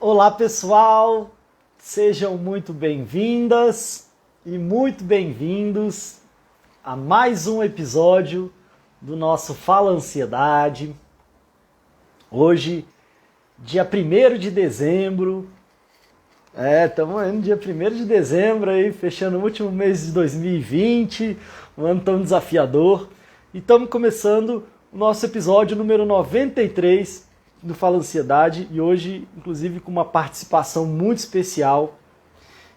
Olá, pessoal! Sejam muito bem-vindas e muito bem-vindos a mais um episódio do nosso Fala Ansiedade. Hoje, dia 1º de dezembro. Estamos no dia 1º de dezembro aí, fechando o último mês de 2020, um ano tão desafiador. E estamos começando o nosso episódio número 93 do Fala Ansiedade e hoje, inclusive, com uma participação muito especial.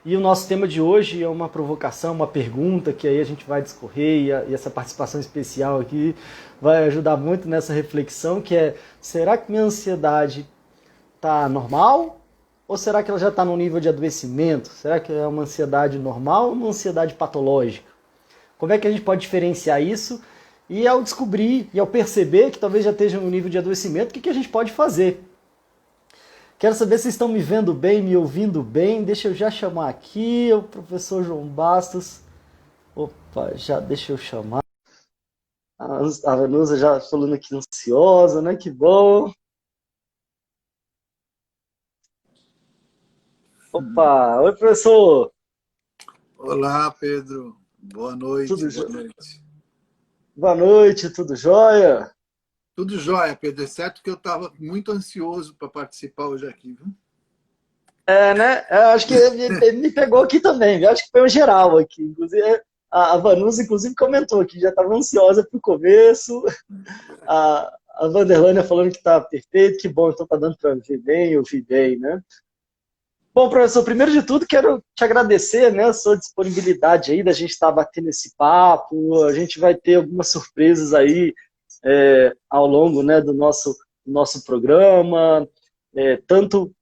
E o nosso tema de hoje é uma provocação, uma pergunta que aí a gente vai discorrer e essa participação especial aqui vai ajudar muito nessa reflexão, que é: será que minha ansiedade está normal? Ou será que ela já está num nível de adoecimento? Será que é uma ansiedade normal ou uma ansiedade patológica? Como é que a gente pode diferenciar isso? E ao descobrir e ao perceber que talvez já esteja no nível de adoecimento, o que a gente pode fazer? Quero saber se estão me vendo bem, me ouvindo bem. Deixa eu já chamar aqui o professor João Bastos. Opa, já deixa eu chamar. A Vanusa já falando aqui ansiosa, né? Que bom. Opa, oi professor. Olá, Pedro. Boa Tudo noite, boa jóia? noite. Boa noite, tudo jóia? Tudo jóia, Pedro, exceto que eu estava muito ansioso para participar hoje aqui, viu? Né? Eu acho que ele me pegou aqui também. Eu acho que foi um geral aqui. Inclusive, a Vanusa, inclusive, comentou que já estava ansiosa para o começo. A Vanderlânia falando que está perfeito, que bom, então está dando para ver bem, ouvir bem, né? Bom, professor, primeiro de tudo, quero te agradecer, né, a sua disponibilidade aí da gente estar batendo esse papo. A gente vai ter algumas surpresas aí ao longo, né, do nosso programa, tanto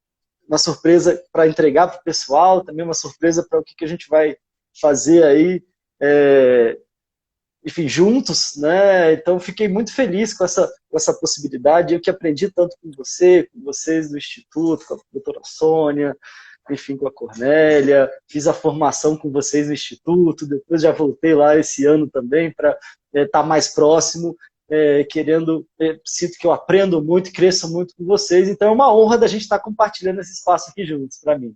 uma surpresa para entregar para o pessoal, também uma surpresa para o que a gente vai fazer aí, enfim, juntos, né? Então, fiquei muito feliz com essa possibilidade. Eu que aprendi tanto com você, com vocês do Instituto, com a doutora Sônia, enfim, com a Cornélia, fiz a formação com vocês no Instituto, depois já voltei lá esse ano também para estar mais próximo, querendo, sinto que eu aprendo muito, cresço muito com vocês, então é uma honra da gente estar compartilhando esse espaço aqui juntos, para mim.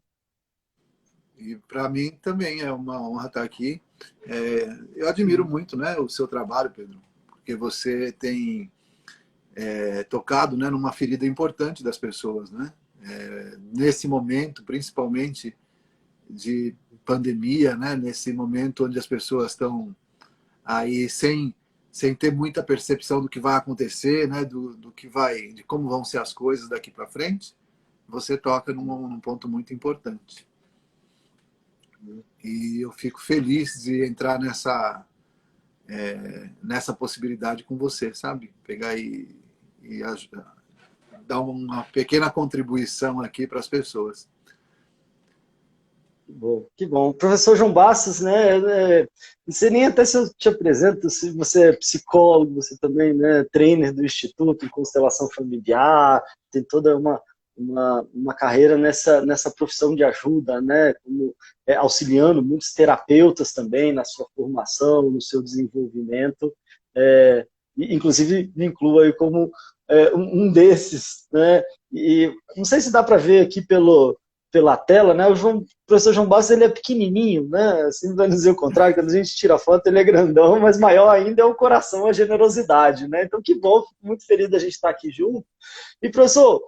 E para mim também é uma honra estar aqui. Eu admiro muito, né, o seu trabalho, Pedro, porque você tem tocado, né, numa ferida importante das pessoas, né? Nesse momento, principalmente de pandemia, né, nesse momento onde as pessoas estão aí sem ter muita percepção do que vai acontecer, né, do que vai, de como vão ser as coisas daqui para frente, você toca num ponto muito importante. E eu fico feliz de entrar nessa possibilidade com você, sabe? Pegar e dar uma pequena contribuição aqui para as pessoas. Bom, que bom. Professor João Bastos, né? Não sei nem até se eu te apresento, se você é psicólogo, você também, né, trainer do Instituto em Constelação Familiar, tem toda uma carreira nessa profissão de ajuda, né? Como, auxiliando muitos terapeutas também na sua formação, no seu desenvolvimento. Inclusive, me incluo aí como um desses, né? E não sei se dá para ver aqui pela tela, né? O professor João Bastos, ele é pequenininho, né? Assim, vai dizer o contrário, quando a gente tira foto, ele é grandão, mas maior ainda é o coração, a generosidade, né? Então, que bom, fico muito feliz da gente estar aqui junto. E, professor,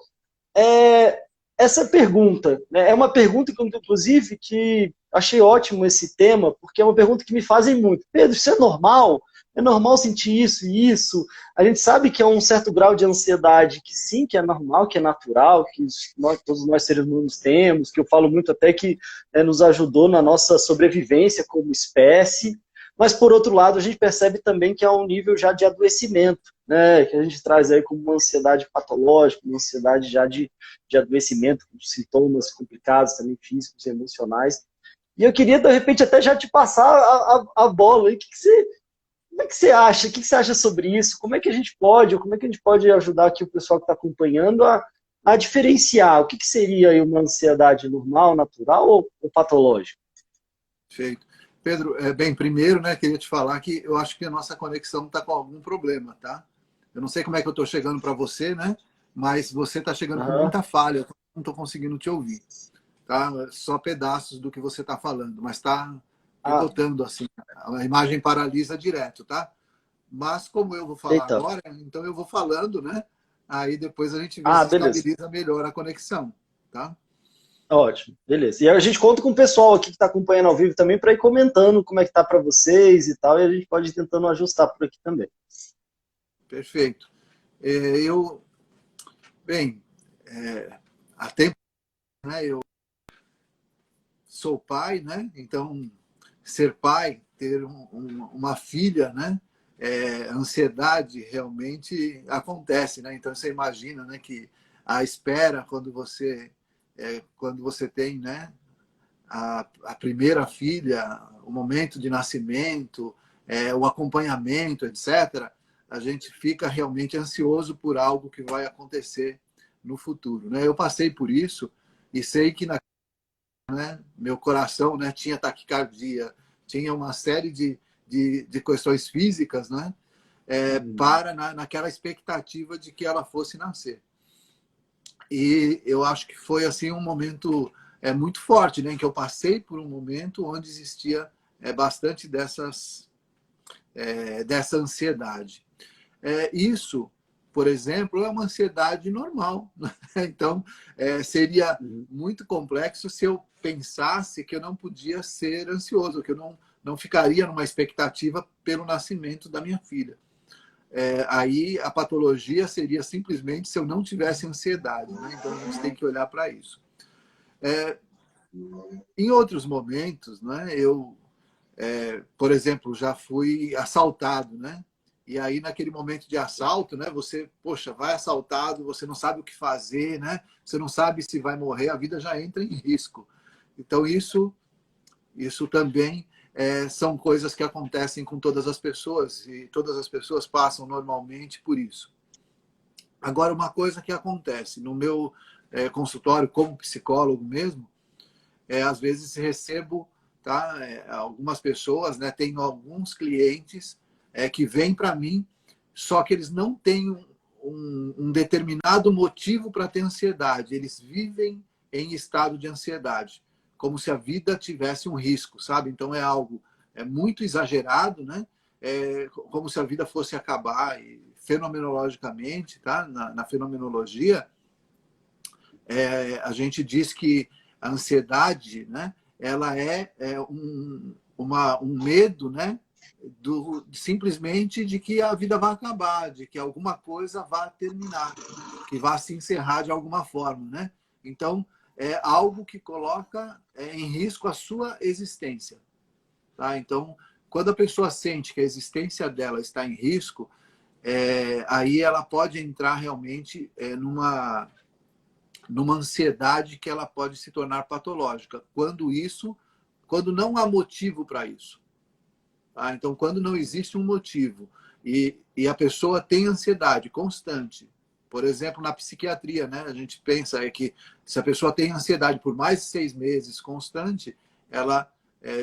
é, essa pergunta, né, é uma pergunta que, inclusive, que achei ótimo esse tema, porque é uma pergunta que me fazem muito. Pedro, isso é normal? É normal sentir isso e isso? A gente sabe que é um certo grau de ansiedade que sim, que é normal, que é natural, que todos nós seres humanos temos, que eu falo muito até que nos ajudou na nossa sobrevivência como espécie, mas por outro lado a gente percebe também que há um nível já de adoecimento, né, que a gente traz aí como uma ansiedade patológica, uma ansiedade já de adoecimento, com sintomas complicados também físicos e emocionais. E eu queria, de repente, até já te passar a bola aí. Como é que você acha? O que você acha sobre isso? Como é que a gente pode, ou como é que a gente pode ajudar aqui o pessoal que está acompanhando a diferenciar o que seria aí uma ansiedade normal, natural ou patológica? Feito. Pedro, bem, primeiro, né, queria te falar que eu acho que a nossa conexão está com algum problema, tá? Eu não sei como é que eu estou chegando para você, né? Mas você está chegando com Aham. muita falha. não estou conseguindo te ouvir, tá? Só pedaços do que você está falando, mas está Ah, picotando assim, a imagem paralisa direto, tá? Mas como eu vou falar eita. agora, então eu vou falando, né? Aí depois a gente vê Ah, se beleza. estabiliza melhor a conexão, tá? Ótimo, beleza. E aí a gente conta com o pessoal aqui que está acompanhando ao vivo também para ir comentando como é que tá para vocês e tal, e a gente pode ir tentando ajustar por aqui também. Perfeito. Eu, bem, há tempo, né? Eu sou pai, né? Então, ser pai, ter uma filha, né? A ansiedade realmente acontece, né? Então você imagina, né, que a espera quando você tem, né, a primeira filha, o momento de nascimento, o acompanhamento, etc. A gente fica realmente ansioso por algo que vai acontecer no futuro, né? Eu passei por isso e sei que meu coração, né, tinha taquicardia, tinha uma série de questões físicas, né, naquela expectativa de que ela fosse nascer. E eu acho que foi assim um momento muito forte, né, em que eu passei por um momento onde existia bastante dessa ansiedade. Isso, por exemplo, é uma ansiedade normal. Né? Então, seria Uhum. muito complexo se eu pensasse que eu não podia ser ansioso, que eu não ficaria numa expectativa pelo nascimento da minha filha. Aí a patologia seria simplesmente se eu não tivesse ansiedade. Né? Então, a gente tem que olhar para isso. Em outros momentos, né, por exemplo, já fui assaltado, né? E aí, naquele momento de assalto, né? Você, poxa, vai assaltado, você não sabe o que fazer, né? Você não sabe se vai morrer, a vida já entra em risco. Então, isso também são coisas que acontecem com todas as pessoas e todas as pessoas passam normalmente por isso. Agora, uma coisa que acontece no meu consultório como psicólogo mesmo, às vezes recebo, tá? Algumas pessoas, né? Tenho alguns clientes que vêm para mim, só que eles não têm um determinado motivo para ter ansiedade. Eles vivem em estado de ansiedade, como se a vida tivesse um risco, sabe? Então é algo muito exagerado, né? Como se a vida fosse acabar. E, fenomenologicamente, tá? Na fenomenologia, a gente diz que a ansiedade, né, ela um medo, né, simplesmente de que a vida vai acabar, de que alguma coisa vai terminar, que vai se encerrar de alguma forma, né? Então, é algo que coloca em risco a sua existência, tá? Então, quando a pessoa sente que a existência dela está em risco, aí ela pode entrar realmente numa ansiedade que ela pode se tornar patológica, quando não há motivo para isso. Tá? Então, quando não existe um motivo e a pessoa tem ansiedade constante, por exemplo, na psiquiatria, né, a gente pensa que se a pessoa tem ansiedade por mais de 6 meses constante, ela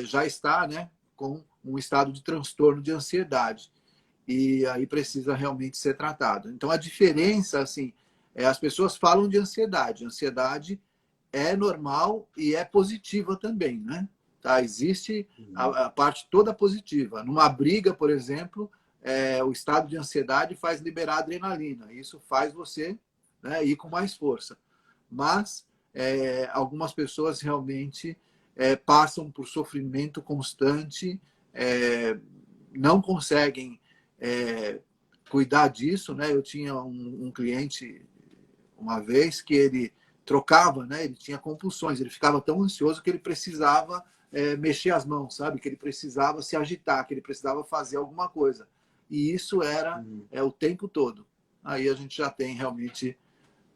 já está, né, com um estado de transtorno de ansiedade. E aí precisa realmente ser tratado. Então, a diferença, assim, as pessoas falam de ansiedade. Ansiedade é normal e é positiva também, né? Tá? Existe a parte toda positiva. Numa briga, por exemplo, o estado de ansiedade faz liberar adrenalina. Isso faz você, né, ir com mais força. Mas algumas pessoas realmente passam por sofrimento constante, não conseguem cuidar disso, né? Eu tinha um cliente uma vez que ele trocava, né? Ele tinha compulsões, ele ficava tão ansioso que ele precisava mexer as mãos, sabe? Que ele precisava se agitar, que ele precisava fazer alguma coisa. E isso era o tempo todo. Aí a gente já tem realmente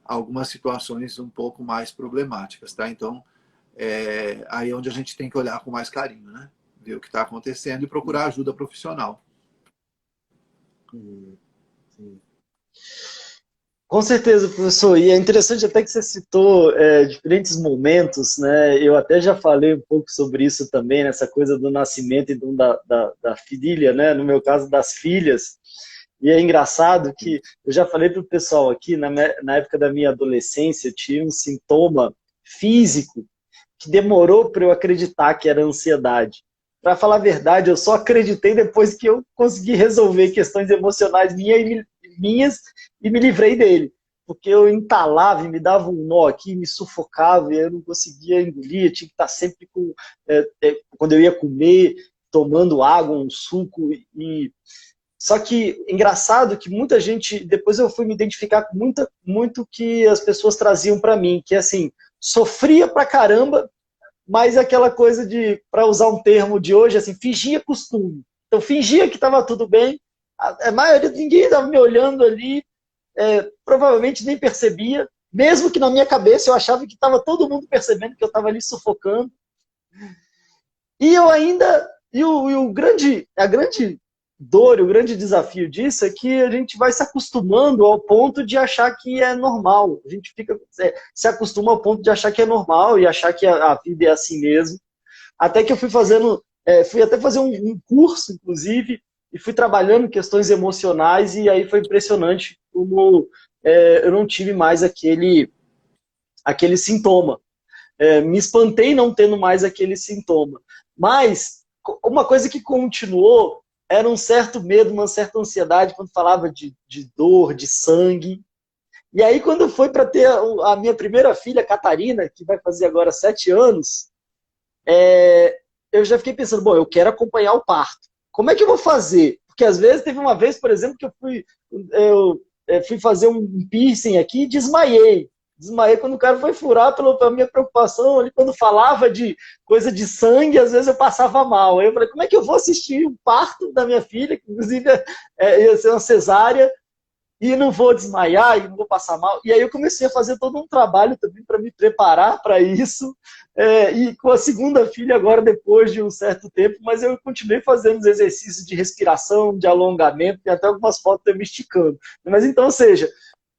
algumas situações um pouco mais problemáticas, tá? Então, aí é onde a gente tem que olhar com mais carinho, né? Ver o que está acontecendo e procurar ajuda profissional. Sim. Com certeza, professor. E é interessante até que você citou diferentes momentos, né? Eu até já falei um pouco sobre isso também, nessa coisa do nascimento e da filha, né? No meu caso, das filhas. E é engraçado que eu já falei para o pessoal aqui, na época da minha adolescência, eu tinha um sintoma físico que demorou para eu acreditar que era ansiedade. Para falar a verdade, eu só acreditei depois que eu consegui resolver questões emocionais minhas e me livrei dele. Porque eu entalava e me dava um nó aqui, me sufocava e eu não conseguia engolir, eu tinha que estar sempre com... quando eu ia comer, tomando água, um suco e só que engraçado que muita gente, depois eu fui me identificar com muito que as pessoas traziam para mim, que assim, sofria pra caramba, mas aquela coisa de, para usar um termo de hoje, assim, fingia costume. Então fingia que estava tudo bem, a maioria, ninguém estava me olhando ali, provavelmente nem percebia, mesmo que na minha cabeça eu achava que estava todo mundo percebendo que eu estava ali sufocando. E eu ainda, a grande dor, o grande desafio disso é que a gente vai se acostumando ao ponto de achar que é normal. A gente se acostuma ao ponto de achar que é normal e achar que a vida é assim mesmo. Até que eu fui até fazer um curso, inclusive, e fui trabalhando questões emocionais e aí foi impressionante como eu não tive mais aquele sintoma. Me espantei não tendo mais aquele sintoma. Mas uma coisa que continuou era um certo medo, uma certa ansiedade quando falava de dor, de sangue. E aí, quando foi para ter a minha primeira filha, Catarina, que vai fazer agora 7 anos, eu já fiquei pensando, bom, eu quero acompanhar o parto. Como é que eu vou fazer? Porque às vezes, teve uma vez, por exemplo, que eu fui fazer um piercing aqui e desmaiei. Desmaiei quando o cara foi furar pela minha preocupação. Ali, quando falava de coisa de sangue, às vezes eu passava mal. Aí eu falei, como é que eu vou assistir o parto da minha filha, que inclusive ia ser uma cesárea, e não vou desmaiar, e não vou passar mal. E aí eu comecei a fazer todo um trabalho também para me preparar para isso. E com a segunda filha agora, depois de um certo tempo, mas eu continuei fazendo os exercícios de respiração, de alongamento, tem até algumas fotos eu me esticando. Mas então, ou seja,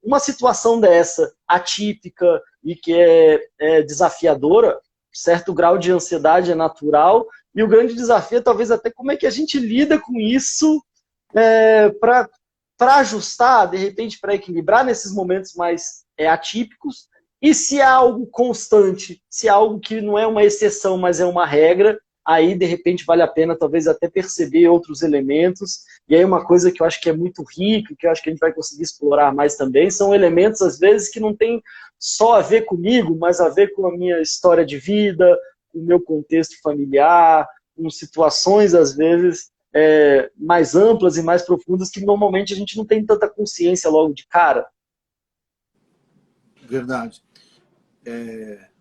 uma situação dessa, atípica e que é desafiadora, certo grau de ansiedade é natural, e o grande desafio é talvez até como é que a gente lida com isso para ajustar, de repente, para equilibrar nesses momentos mais atípicos, e se é algo constante, se é algo que não é uma exceção, mas é uma regra, aí, de repente, vale a pena talvez até perceber outros elementos. E aí uma coisa que eu acho que é muito rico, que eu acho que a gente vai conseguir explorar mais também, são elementos, às vezes, que não tem só a ver comigo, mas a ver com a minha história de vida, com o meu contexto familiar, com situações, às vezes, mais amplas e mais profundas que normalmente a gente não tem tanta consciência logo de cara. Verdade.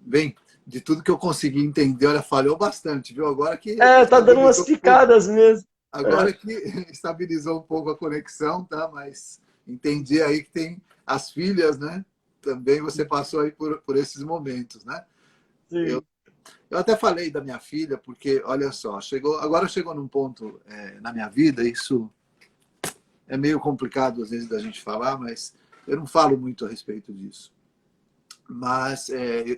Bem, de tudo que eu consegui entender, olha, falhou bastante, viu? Agora que tá dando umas picadas mesmo. Agora que estabilizou um pouco a conexão, tá? Mas entendi aí que tem as filhas, né? Também você passou aí por esses momentos, né? Sim. Eu até falei da minha filha, porque, olha só, agora chegou num ponto na minha vida, isso é meio complicado às vezes da gente falar, mas eu não falo muito a respeito disso. Mas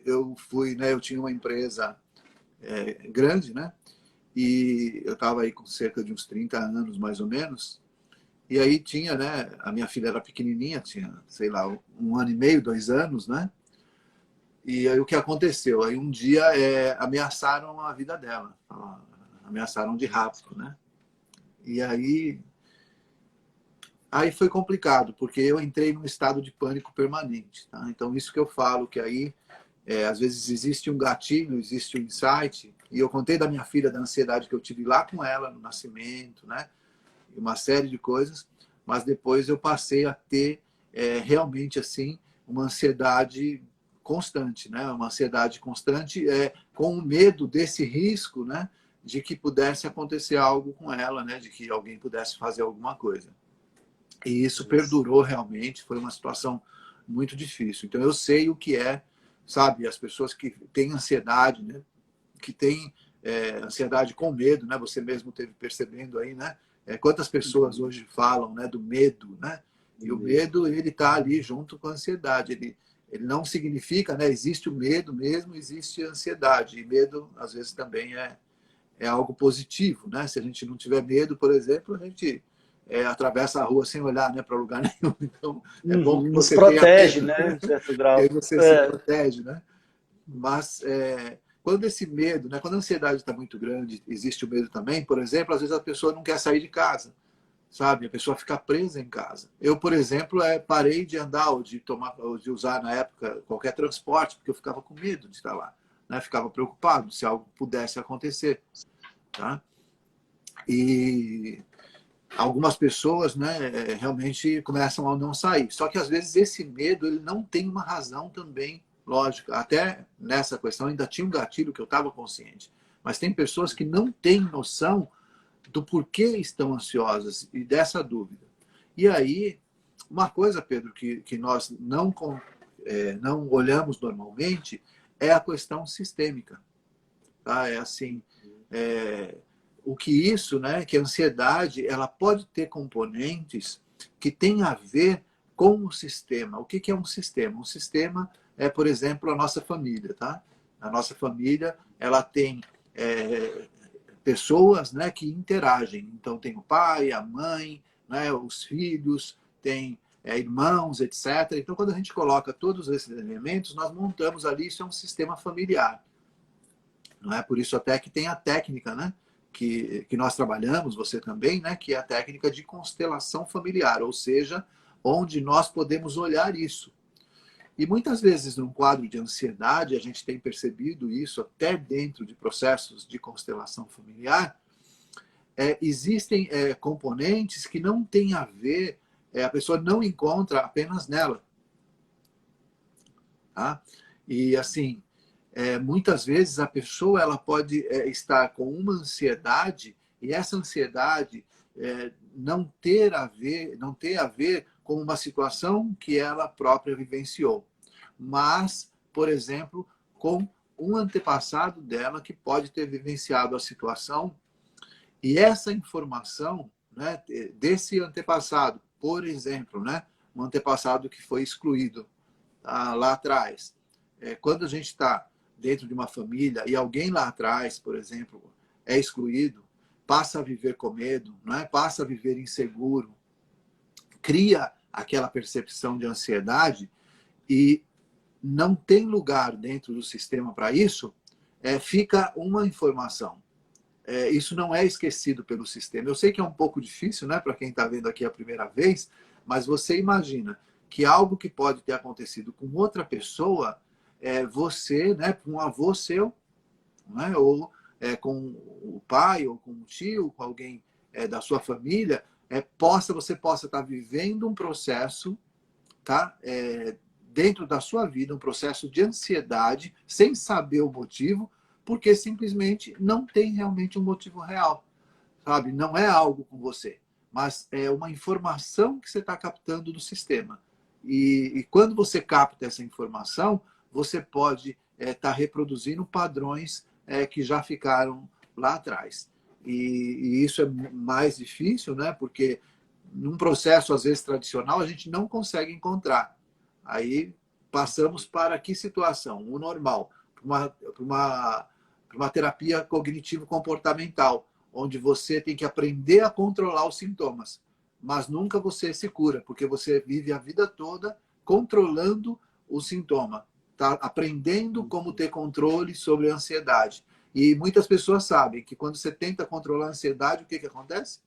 eu fui, né? Eu tinha uma empresa grande, né? E eu estava aí com cerca de uns 30 anos, mais ou menos. E aí tinha, né? A minha filha era pequenininha, tinha, sei lá, 1 ano e meio, 2 anos, né? E aí o que aconteceu? Aí um dia ameaçaram a vida dela. Ameaçaram de rapto, né? E aí foi complicado, porque eu entrei num estado de pânico permanente. Tá? Então isso que eu falo, que aí às vezes existe um gatilho, existe um insight, e eu contei da minha filha, da ansiedade que eu tive lá com ela, no nascimento, né? Uma série de coisas, mas depois eu passei a ter realmente assim uma ansiedade constante, né? Uma ansiedade constante com o medo desse risco, né? De que pudesse acontecer algo com ela, né? De que alguém pudesse fazer alguma coisa. E isso perdurou realmente, foi uma situação muito difícil. Então eu sei o que sabe, as pessoas que têm ansiedade, né? Que têm ansiedade com medo, né? Você mesmo teve percebendo aí, né? Quantas pessoas hoje falam, né, do medo, né? E o medo, ele está ali junto com a ansiedade. Ele não significa, né? Existe o medo mesmo, existe a ansiedade. E medo, às vezes, também é algo positivo, né? Se a gente não tiver medo, por exemplo, a gente atravessa a rua sem olhar, né, para lugar nenhum. Então, é bom que Nos você protege, tenha né, medo, em certo que grau. aí você se protege, né? Mas quando esse medo, né, quando a ansiedade está muito grande, existe o medo também, por exemplo, às vezes a pessoa não quer sair de casa, sabe? A pessoa fica presa em casa. Eu, por exemplo, parei de andar ou de usar na época qualquer transporte, porque eu ficava com medo de estar lá, né? Ficava preocupado se algo pudesse acontecer, tá? E algumas pessoas, né, realmente começam a não sair. Só que às vezes esse medo ele não tem uma razão também lógica. Até nessa questão ainda tinha um gatilho que eu estava consciente. Mas tem pessoas que não têm noção do porquê estão ansiosas e dessa dúvida. E aí, uma coisa, Pedro, que nós não olhamos normalmente é a questão sistêmica. Tá? É assim, o que isso, né, que a ansiedade, ela pode ter componentes que têm a ver com o sistema. O que é um sistema? Um sistema é, por exemplo, a nossa família, tá? A nossa família, ela tem pessoas, né, que interagem. Então, tem o pai, a mãe, né, os filhos, tem irmãos, etc. Então, quando a gente coloca todos esses elementos, nós montamos ali, isso é um sistema familiar. Não é por isso até que tem a técnica, né, que nós trabalhamos, você também, né, que é a técnica de constelação familiar, ou seja, onde nós podemos olhar isso. E muitas vezes, num quadro de ansiedade, a gente tem percebido isso até dentro de processos de constelação familiar, existem componentes que não têm a ver, a pessoa não encontra apenas nela. Tá? E assim, muitas vezes a pessoa ela pode estar com uma ansiedade e essa ansiedade não ter a ver com uma situação que ela própria vivenciou, mas, por exemplo, com um antepassado dela que pode ter vivenciado a situação e essa informação, né, desse antepassado, por exemplo, né, um antepassado que foi excluído lá atrás. Quando a gente está dentro de uma família e alguém lá atrás, por exemplo, é excluído, passa a viver com medo, não é? Passa a viver inseguro, cria aquela percepção de ansiedade e não tem lugar dentro do sistema para isso, fica uma informação. Isso não é esquecido pelo sistema. Eu sei que é um pouco difícil, né, para quem está vendo aqui a primeira vez, mas você imagina que algo que pode ter acontecido com outra pessoa, você, né, com um avô seu, né, ou com o pai, ou com um tio, com alguém da sua família, você possa estar vivendo um processo, tá, dentro da sua vida, um processo de ansiedade, sem saber o motivo, porque simplesmente não tem realmente um motivo real, sabe? Não é algo com você, mas é uma informação que você está captando do sistema. E quando você capta essa informação, você pode estar reproduzindo padrões que já ficaram lá atrás. E isso é mais difícil, né? Porque num processo, às vezes, tradicional, a gente não consegue encontrar. Aí passamos para que situação? O normal, para uma terapia cognitivo-comportamental, onde você tem que aprender a controlar os sintomas. Mas nunca você se cura, porque você vive a vida toda controlando o sintoma, tá? Aprendendo como ter controle sobre a ansiedade. E muitas pessoas sabem que quando você tenta controlar a ansiedade, o que acontece?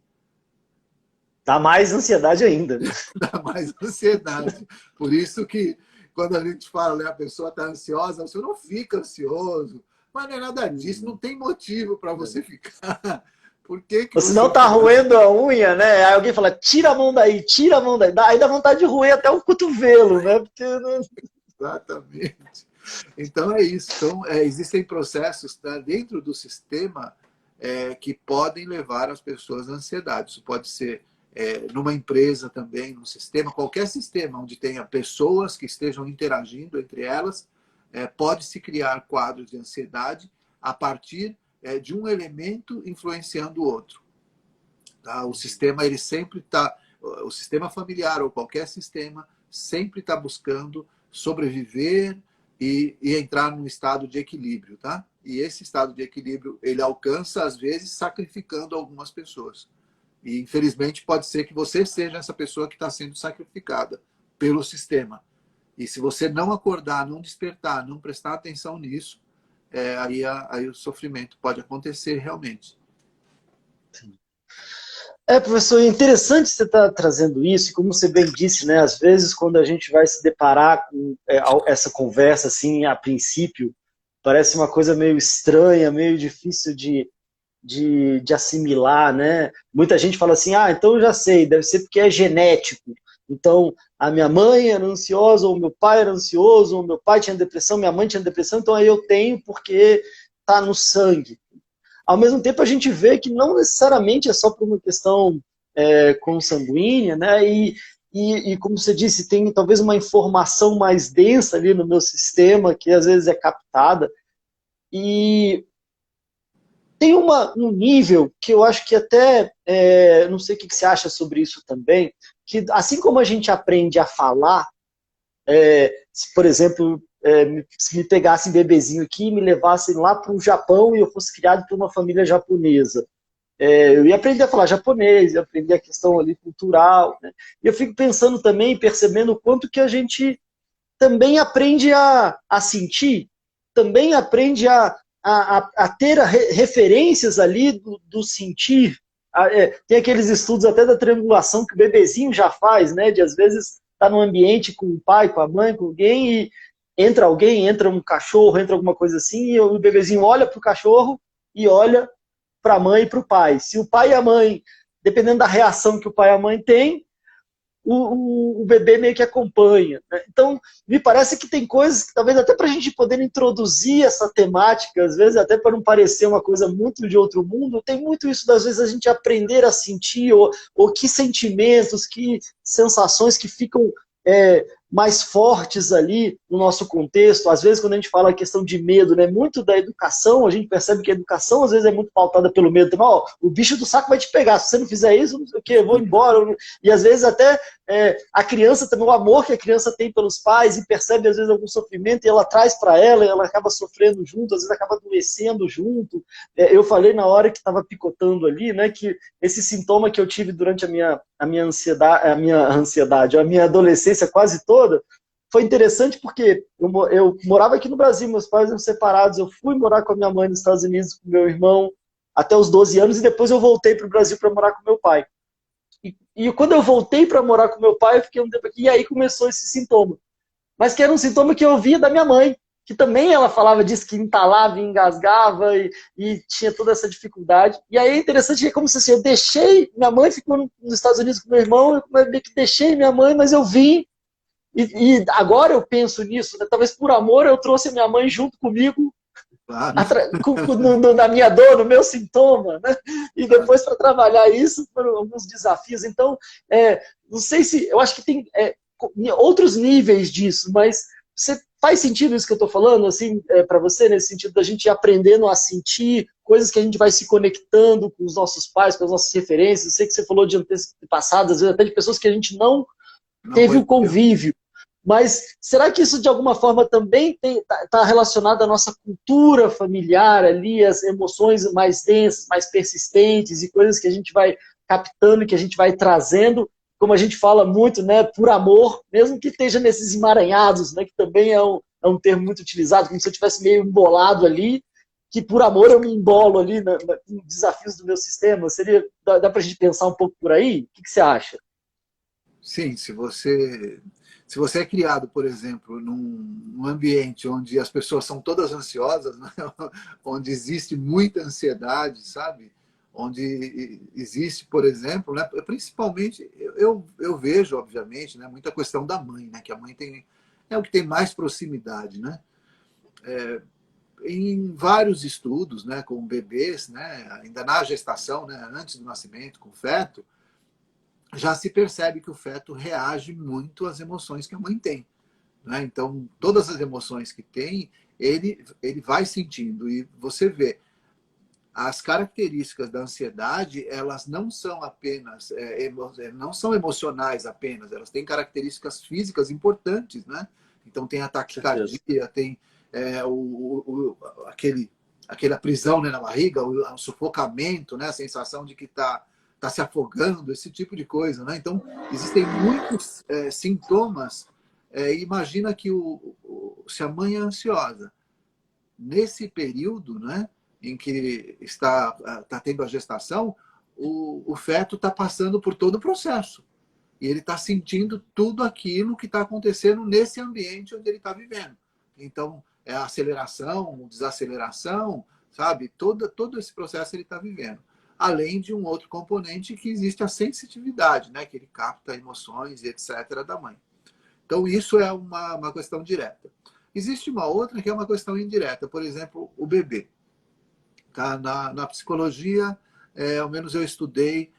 Dá mais ansiedade ainda. Dá mais ansiedade. Por isso que quando a gente fala, né, a pessoa está ansiosa, você não fica ansioso. Mas não é nada disso, não tem motivo para você ficar. Por que Ou você senão tá roendo a unha, né? Aí alguém fala, tira a mão daí, tira a mão daí. Aí dá vontade de roer até o cotovelo, né? Porque não... Exatamente. Então é isso. Então, existem processos, tá, dentro do sistema que podem levar as pessoas à ansiedade. Isso pode ser numa empresa também, num sistema, qualquer sistema onde tenha pessoas que estejam interagindo entre elas, pode-se criar quadros de ansiedade a partir de um elemento influenciando o outro. Tá? O sistema, ele sempre está, o sistema familiar ou qualquer sistema sempre está buscando sobreviver e entrar num estado de equilíbrio, tá? E esse estado de equilíbrio ele alcança às vezes sacrificando algumas pessoas. E, infelizmente, pode ser que você seja essa pessoa que está sendo sacrificada pelo sistema. E se você não acordar, não despertar, não prestar atenção nisso, aí o sofrimento pode acontecer realmente. Professor, é interessante você estar trazendo isso, e como você bem disse, né, às vezes quando a gente vai se deparar com essa conversa, assim, a princípio, parece uma coisa meio estranha, meio difícil de assimilar, né? Muita gente fala assim, então eu já sei, deve ser porque é genético. Então, a minha mãe era ansiosa, ou meu pai era ansioso, ou meu pai tinha depressão, minha mãe tinha depressão, então aí eu tenho porque está no sangue. Ao mesmo tempo, a gente vê que não necessariamente é só por uma questão consanguínea, né? E como você disse, tem talvez uma informação mais densa ali no meu sistema, que às vezes é captada. E tem um nível que eu acho que até, não sei o que você acha sobre isso também, que assim como a gente aprende a falar, se, por exemplo, se me pegassem bebezinho aqui e me levassem lá para o Japão e eu fosse criado por uma família japonesa, eu ia aprender a falar japonês, ia aprender a questão ali cultural, né? E eu fico pensando também, percebendo o quanto que a gente também aprende a sentir, também aprende a ter referências ali do sentir. Tem aqueles estudos até da triangulação que o bebezinho já faz, né? De às vezes estar num ambiente com o pai, com a mãe, com alguém, e entra alguém, entra um cachorro, entra alguma coisa assim, e o bebezinho olha para o cachorro e olha para a mãe e para o pai. Se o pai e a mãe, dependendo da reação que o pai e a mãe têm, o bebê meio que acompanha, né? Então, me parece que tem coisas que talvez até para a gente poder introduzir essa temática, às vezes até para não parecer uma coisa muito de outro mundo, tem muito isso das vezes a gente aprender a sentir, ou que sentimentos, que sensações que ficam mais fortes ali no nosso contexto. Às vezes, quando a gente fala a questão de medo, né, muito da educação, a gente percebe que a educação às vezes é muito pautada pelo medo. Então, o bicho do saco vai te pegar, se você não fizer isso, não sei o quê, eu vou embora. E às vezes até a criança também, o amor que a criança tem pelos pais, e percebe às vezes algum sofrimento, e ela traz para ela, e ela acaba sofrendo junto, às vezes acaba adoecendo junto. Eu falei na hora que estava picotando ali, né, que esse sintoma que eu tive durante a minha ansiedade, a minha adolescência quase toda, foi interessante porque eu morava aqui no Brasil, meus pais eram separados, eu fui morar com a minha mãe nos Estados Unidos, com meu irmão, até os 12 anos, e depois eu voltei para o Brasil para morar com meu pai. E quando eu voltei para morar com meu pai, eu fiquei um tempo aqui, e aí começou esse sintoma. Mas que era um sintoma que eu ouvia da minha mãe, que também ela falava disso, que entalava, engasgava e tinha toda essa dificuldade. E aí é interessante que é como se assim, eu deixei, minha mãe ficou nos Estados Unidos com meu irmão, eu meio que deixei minha mãe, mas eu vim, e agora eu penso nisso, né? Talvez por amor eu trouxe a minha mãe junto comigo, Claro. na minha dor, no meu sintoma, né? E depois para trabalhar isso foram alguns desafios. Então, não sei se, eu acho que tem outros níveis disso, mas faz sentido isso que eu estou falando, assim, para você, nesse sentido da gente ir aprendendo a sentir coisas que a gente vai se conectando com os nossos pais, com as nossas referências. Eu sei que você falou de antepassados, às vezes até de pessoas que a gente não teve o convívio. Mas será que isso de alguma forma também está relacionado à nossa cultura familiar ali, as emoções mais densas, mais persistentes e coisas que a gente vai captando, que a gente vai trazendo, como a gente fala muito, né, por amor, mesmo que esteja nesses emaranhados, né, que também é um termo muito utilizado, como se eu estivesse meio embolado ali, que por amor eu me embolo ali nos desafios do meu sistema. Dá para a gente pensar um pouco por aí? O que você acha? Sim, se você é criado, por exemplo, num ambiente onde as pessoas são todas ansiosas, né? Onde existe muita ansiedade, sabe? Onde existe, por exemplo, né? Principalmente, eu vejo, obviamente, né? Muita questão da mãe, né? Que a mãe é o que tem mais proximidade, né? Em vários estudos, né? Com bebês, né? Ainda na gestação, né? Antes do nascimento, com o feto, já se percebe que o feto reage muito às emoções que a mãe tem, né? Então, todas as emoções que tem, ele vai sentindo. E você vê, as características da ansiedade, elas não são apenas, não são emocionais apenas, elas têm características físicas importantes, né? Então, tem a taquicardia, tem aquela prisão, né, na barriga, o sufocamento, né? A sensação de que está tá se afogando, esse tipo de coisa, né? Então, existem muitos sintomas. Imagina que se a mãe é ansiosa, nesse período, né, em que está tendo a gestação, o feto está passando por todo o processo. E ele está sentindo tudo aquilo que está acontecendo nesse ambiente onde ele está vivendo. Então, é a aceleração, desaceleração, sabe? Todo esse processo ele está vivendo. Além de um outro componente que existe a sensitividade, né? Que ele capta emoções e etc. da mãe. Então, isso é uma questão direta. Existe uma outra que é uma questão indireta. Por exemplo, o bebê. Tá? Na psicologia, ao menos eu estudei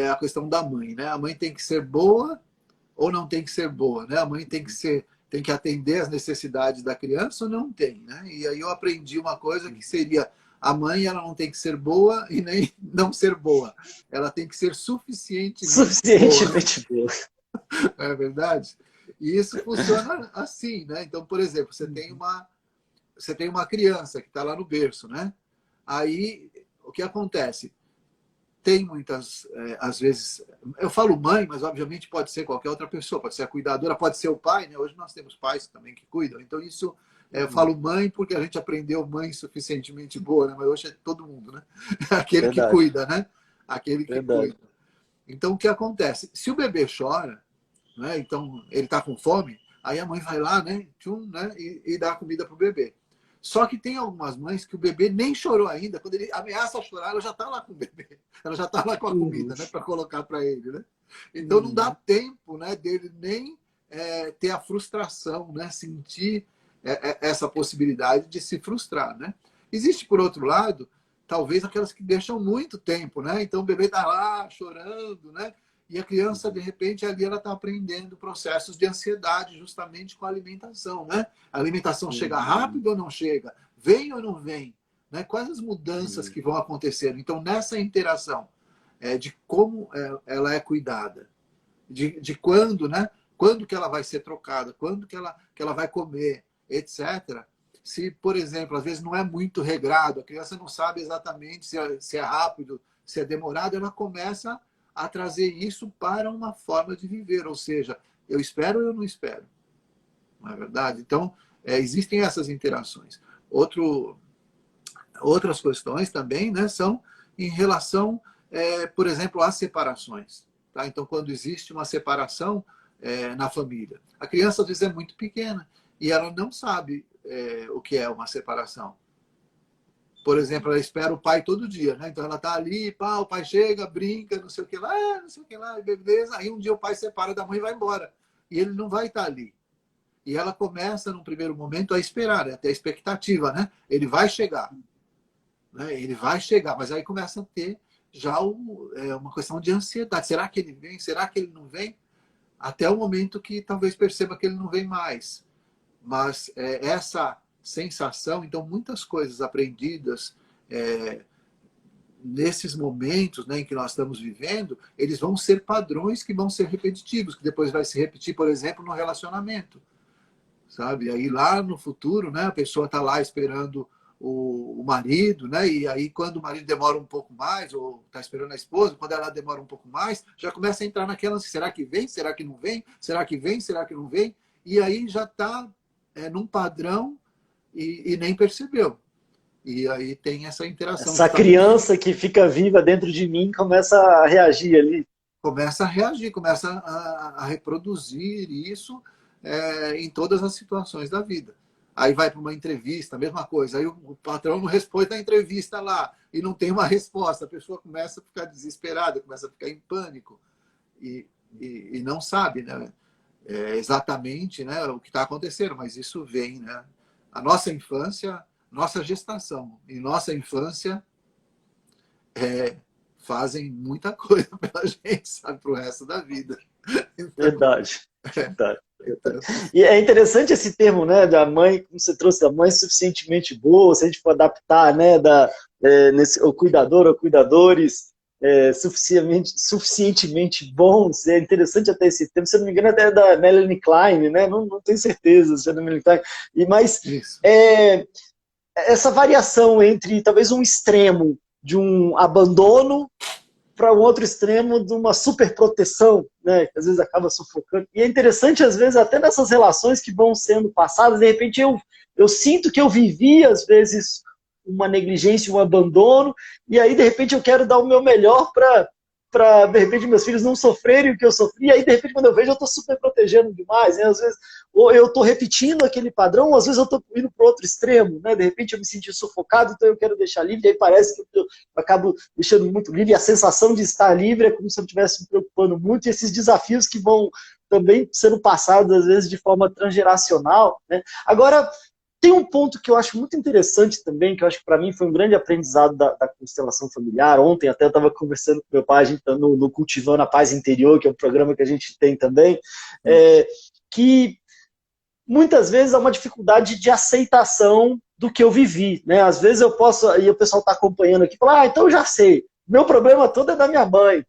a questão da mãe, né? A mãe tem que ser boa ou não tem que ser boa, né? A mãe tem que atender as necessidades da criança ou não tem, né? E aí eu aprendi uma coisa que seria: a mãe, ela não tem que ser boa e nem não ser boa. Ela tem que ser suficientemente boa. Não é verdade? E isso funciona assim, né? Então, por exemplo, você tem uma criança que está lá no berço, né? Aí, o que acontece? Tem muitas, às vezes, eu falo mãe, mas obviamente pode ser qualquer outra pessoa, pode ser a cuidadora, pode ser o pai, né? Hoje nós temos pais também que cuidam, então isso, eu falo mãe porque a gente aprendeu mãe suficientemente boa, né? Mas hoje é todo mundo, né? Aquele que cuida, né? Aquele que cuida. Então, o que acontece? Se o bebê chora, né? Então ele está com fome, aí a mãe vai lá, né? E dá comida para o bebê. Só que tem algumas mães que o bebê nem chorou ainda. Quando ele ameaça chorar, ela já está lá com o bebê. Ela já está lá com a comida, né, para colocar para ele. Né? Então não dá tempo, né, dele nem ter a frustração, né, sentir essa possibilidade de se frustrar. Né? Existe, por outro lado, talvez aquelas que deixam muito tempo. Né? Então o bebê está lá chorando, né? E a criança, de repente, ali ela está aprendendo processos de ansiedade justamente com a alimentação, né? A alimentação chega rápido ou não chega? Vem ou não vem? Né? Quais as mudanças que vão acontecendo? Então, nessa interação de como ela é cuidada, de quando, né? Quando que ela vai ser trocada, quando que ela vai comer, etc. Se, por exemplo, às vezes não é muito regrado, a criança não sabe exatamente se é rápido, se é demorado, ela começa a trazer isso para uma forma de viver, ou seja, eu espero ou eu não espero, não é verdade? Então, existem essas interações. Outras questões também, né, são em relação, por exemplo, às separações. Tá? Então, quando existe uma separação na família, a criança às vezes é muito pequena e ela não sabe o que é uma separação. Por exemplo, ela espera o pai todo dia, né? Então ela tá ali, pá, o pai chega, brinca, não sei o que lá, beleza. Aí um dia o pai separa da mãe e vai embora. E ele não vai estar ali. E ela começa, num primeiro momento, a esperar, até a expectativa, né? Ele vai chegar. Né? Ele vai chegar, mas aí começa a ter já uma questão de ansiedade. Será que ele vem? Será que ele não vem? Até o momento que talvez perceba que ele não vem mais. Mas essa sensação, então muitas coisas aprendidas nesses momentos, né, em que nós estamos vivendo, eles vão ser padrões que vão ser repetitivos, que depois vai se repetir, por exemplo, no relacionamento, sabe? Aí lá no futuro, né, a pessoa está lá esperando o marido, né, e aí quando o marido demora um pouco mais, ou está esperando a esposa, quando ela demora um pouco mais, já começa a entrar naquela, será que vem, será que não vem, será que vem, será que não vem, e aí já está num padrão e nem percebeu. E aí tem essa interação. Essa criança que fica viva dentro de mim começa a reagir ali. Começa a reagir, começa a reproduzir isso em todas as situações da vida. Aí vai para uma entrevista, a mesma coisa. Aí o patrão não responde na entrevista lá e não tem uma resposta. A pessoa começa a ficar desesperada, começa a ficar em pânico e não sabe, né? Exatamente, né, o que está acontecendo, mas isso vem, né? A nossa infância, nossa gestação e nossa infância fazem muita coisa pela gente, sabe, para o resto da vida. Então, verdade. E é interessante esse termo, né, da mãe, como você trouxe, da mãe suficientemente boa, se a gente for adaptar, né, o cuidador ou cuidadores suficientemente bons. É interessante até esse termo, se eu não me engano, até da Melanie Klein, né? Não tenho certeza se é da Melanie Klein. Mas essa variação entre talvez um extremo de um abandono para um outro extremo de uma superproteção, né, que às vezes acaba sufocando. E é interessante, às vezes, até nessas relações que vão sendo passadas, de repente eu sinto que eu vivi, às vezes, uma negligência, um abandono, e aí, de repente, eu quero dar o meu melhor para, de repente, meus filhos não sofrerem o que eu sofri, e aí, de repente, quando eu vejo, eu estou super protegendo demais, né? Às vezes, ou eu estou repetindo aquele padrão, ou às vezes eu estou indo para o outro extremo, né? De repente eu me senti sufocado, então eu quero deixar livre, e aí parece que eu acabo deixando muito livre, e a sensação de estar livre é como se eu estivesse me preocupando muito, e esses desafios que vão também sendo passados, às vezes, de forma transgeracional, né? Agora, tem um ponto que eu acho muito interessante também, que eu acho que para mim foi um grande aprendizado da constelação familiar. Ontem até eu estava conversando com meu pai, a gente está no Cultivando a Paz Interior, que é um programa que a gente tem também, que muitas vezes há uma dificuldade de aceitação do que eu vivi, né? Às vezes eu posso, e o pessoal está acompanhando aqui, falar, então eu já sei, meu problema todo é da minha mãe,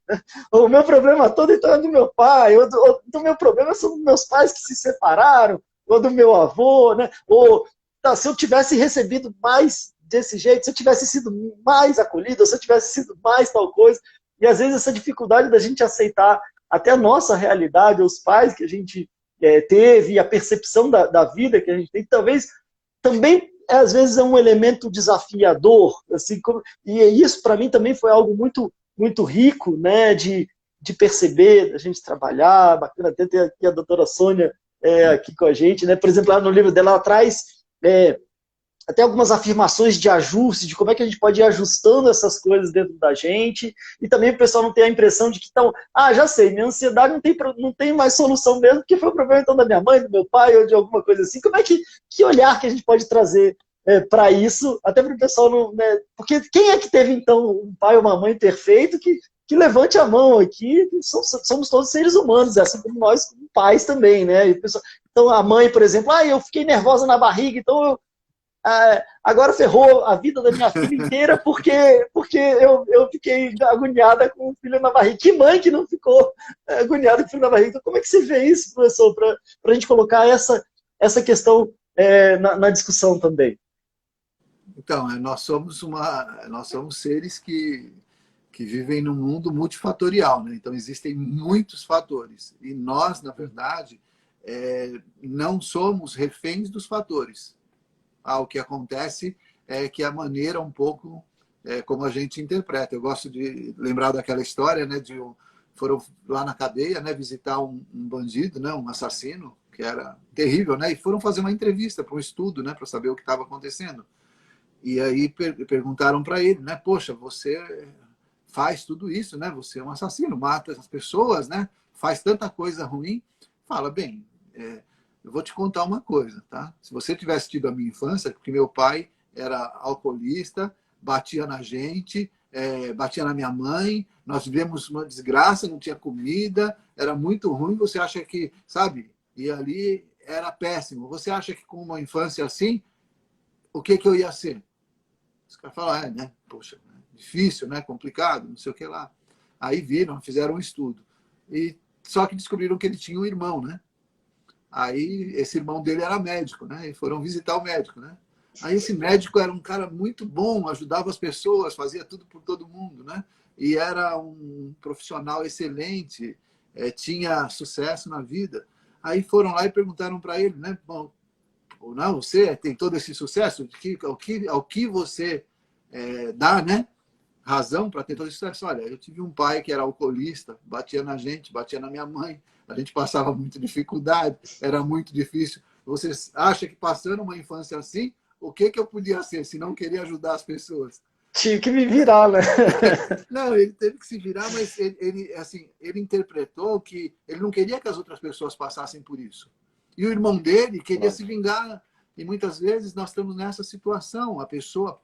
o meu problema todo então é do meu pai, ou do meu problema são dos meus pais que se separaram, ou do meu avô, né? Ou tá, se eu tivesse recebido mais desse jeito, se eu tivesse sido mais acolhido, ou se eu tivesse sido mais tal coisa, e às vezes essa dificuldade da gente aceitar até a nossa realidade, os pais que a gente teve, a percepção da vida que a gente tem, talvez também às vezes é um elemento desafiador, assim, e isso para mim também foi algo muito, muito rico, né, de perceber, da gente trabalhar, bacana até ter aqui a doutora Sônia aqui com a gente, né, por exemplo, lá no livro dela, ela traz até algumas afirmações de ajuste, de como é que a gente pode ir ajustando essas coisas dentro da gente, e também o pessoal não ter a impressão de que estão, já sei, minha ansiedade não tem mais solução mesmo, porque foi o problema então da minha mãe, do meu pai, ou de alguma coisa assim. Como é que olhar que a gente pode trazer para isso, até para o pessoal não, né, porque quem é que teve então um pai ou uma mãe perfeito que levante a mão aqui, somos todos seres humanos, assim como nós como pais também, né? E pessoal, então a mãe, por exemplo, eu fiquei nervosa na barriga, então agora ferrou a vida da minha filha inteira porque eu fiquei agoniada com o filho na barriga. Que mãe que não ficou agoniada com o filho na barriga? Então, como é que você vê isso, professor, para a gente colocar essa questão na discussão também? Então, nós somos seres que vivem num mundo multifatorial, né? Então, existem muitos fatores. E nós, na verdade, não somos reféns dos fatores. O que acontece é que a maneira um pouco como a gente interpreta. Eu gosto de lembrar daquela história, né, foram lá na cadeia, né, visitar um bandido, né, um assassino, que era terrível, né, e foram fazer uma entrevista para um estudo, né, para saber o que estava acontecendo. E aí perguntaram para ele, né, poxa, você faz tudo isso, né, você é um assassino, mata as pessoas, né, faz tanta coisa ruim. Fala, bem, eu vou te contar uma coisa, tá? Se você tivesse tido a minha infância, porque meu pai era alcoolista, batia na gente, batia na minha mãe, nós vivemos uma desgraça, não tinha comida, era muito ruim, você acha que, sabe? E ali era péssimo. Você acha que com uma infância assim, o que eu ia ser? Os caras falaram, né? Poxa, difícil, né? Complicado, não sei o que lá. Aí viram, fizeram um estudo. Só que descobriram que ele tinha um irmão, né? Aí esse irmão dele era médico, né? E foram visitar o médico, né? Aí esse médico era um cara muito bom, ajudava as pessoas, fazia tudo por todo mundo, né? E era um profissional excelente, tinha sucesso na vida. Aí foram lá e perguntaram para ele, né? Bom, não, você tem todo esse sucesso, ao que você dá, né? Razão para ter todo esse sucesso. Olha, eu tive um pai que era alcoolista, batia na gente, batia na minha mãe, a gente passava muita dificuldade, era muito difícil. Você acha que passando uma infância assim, o que eu podia ser se não queria ajudar as pessoas? Tive que me virar, né? Não, ele teve que se virar, mas ele interpretou que ele não queria que as outras pessoas passassem por isso. E o irmão dele queria se vingar. E muitas vezes nós estamos nessa situação. A pessoa...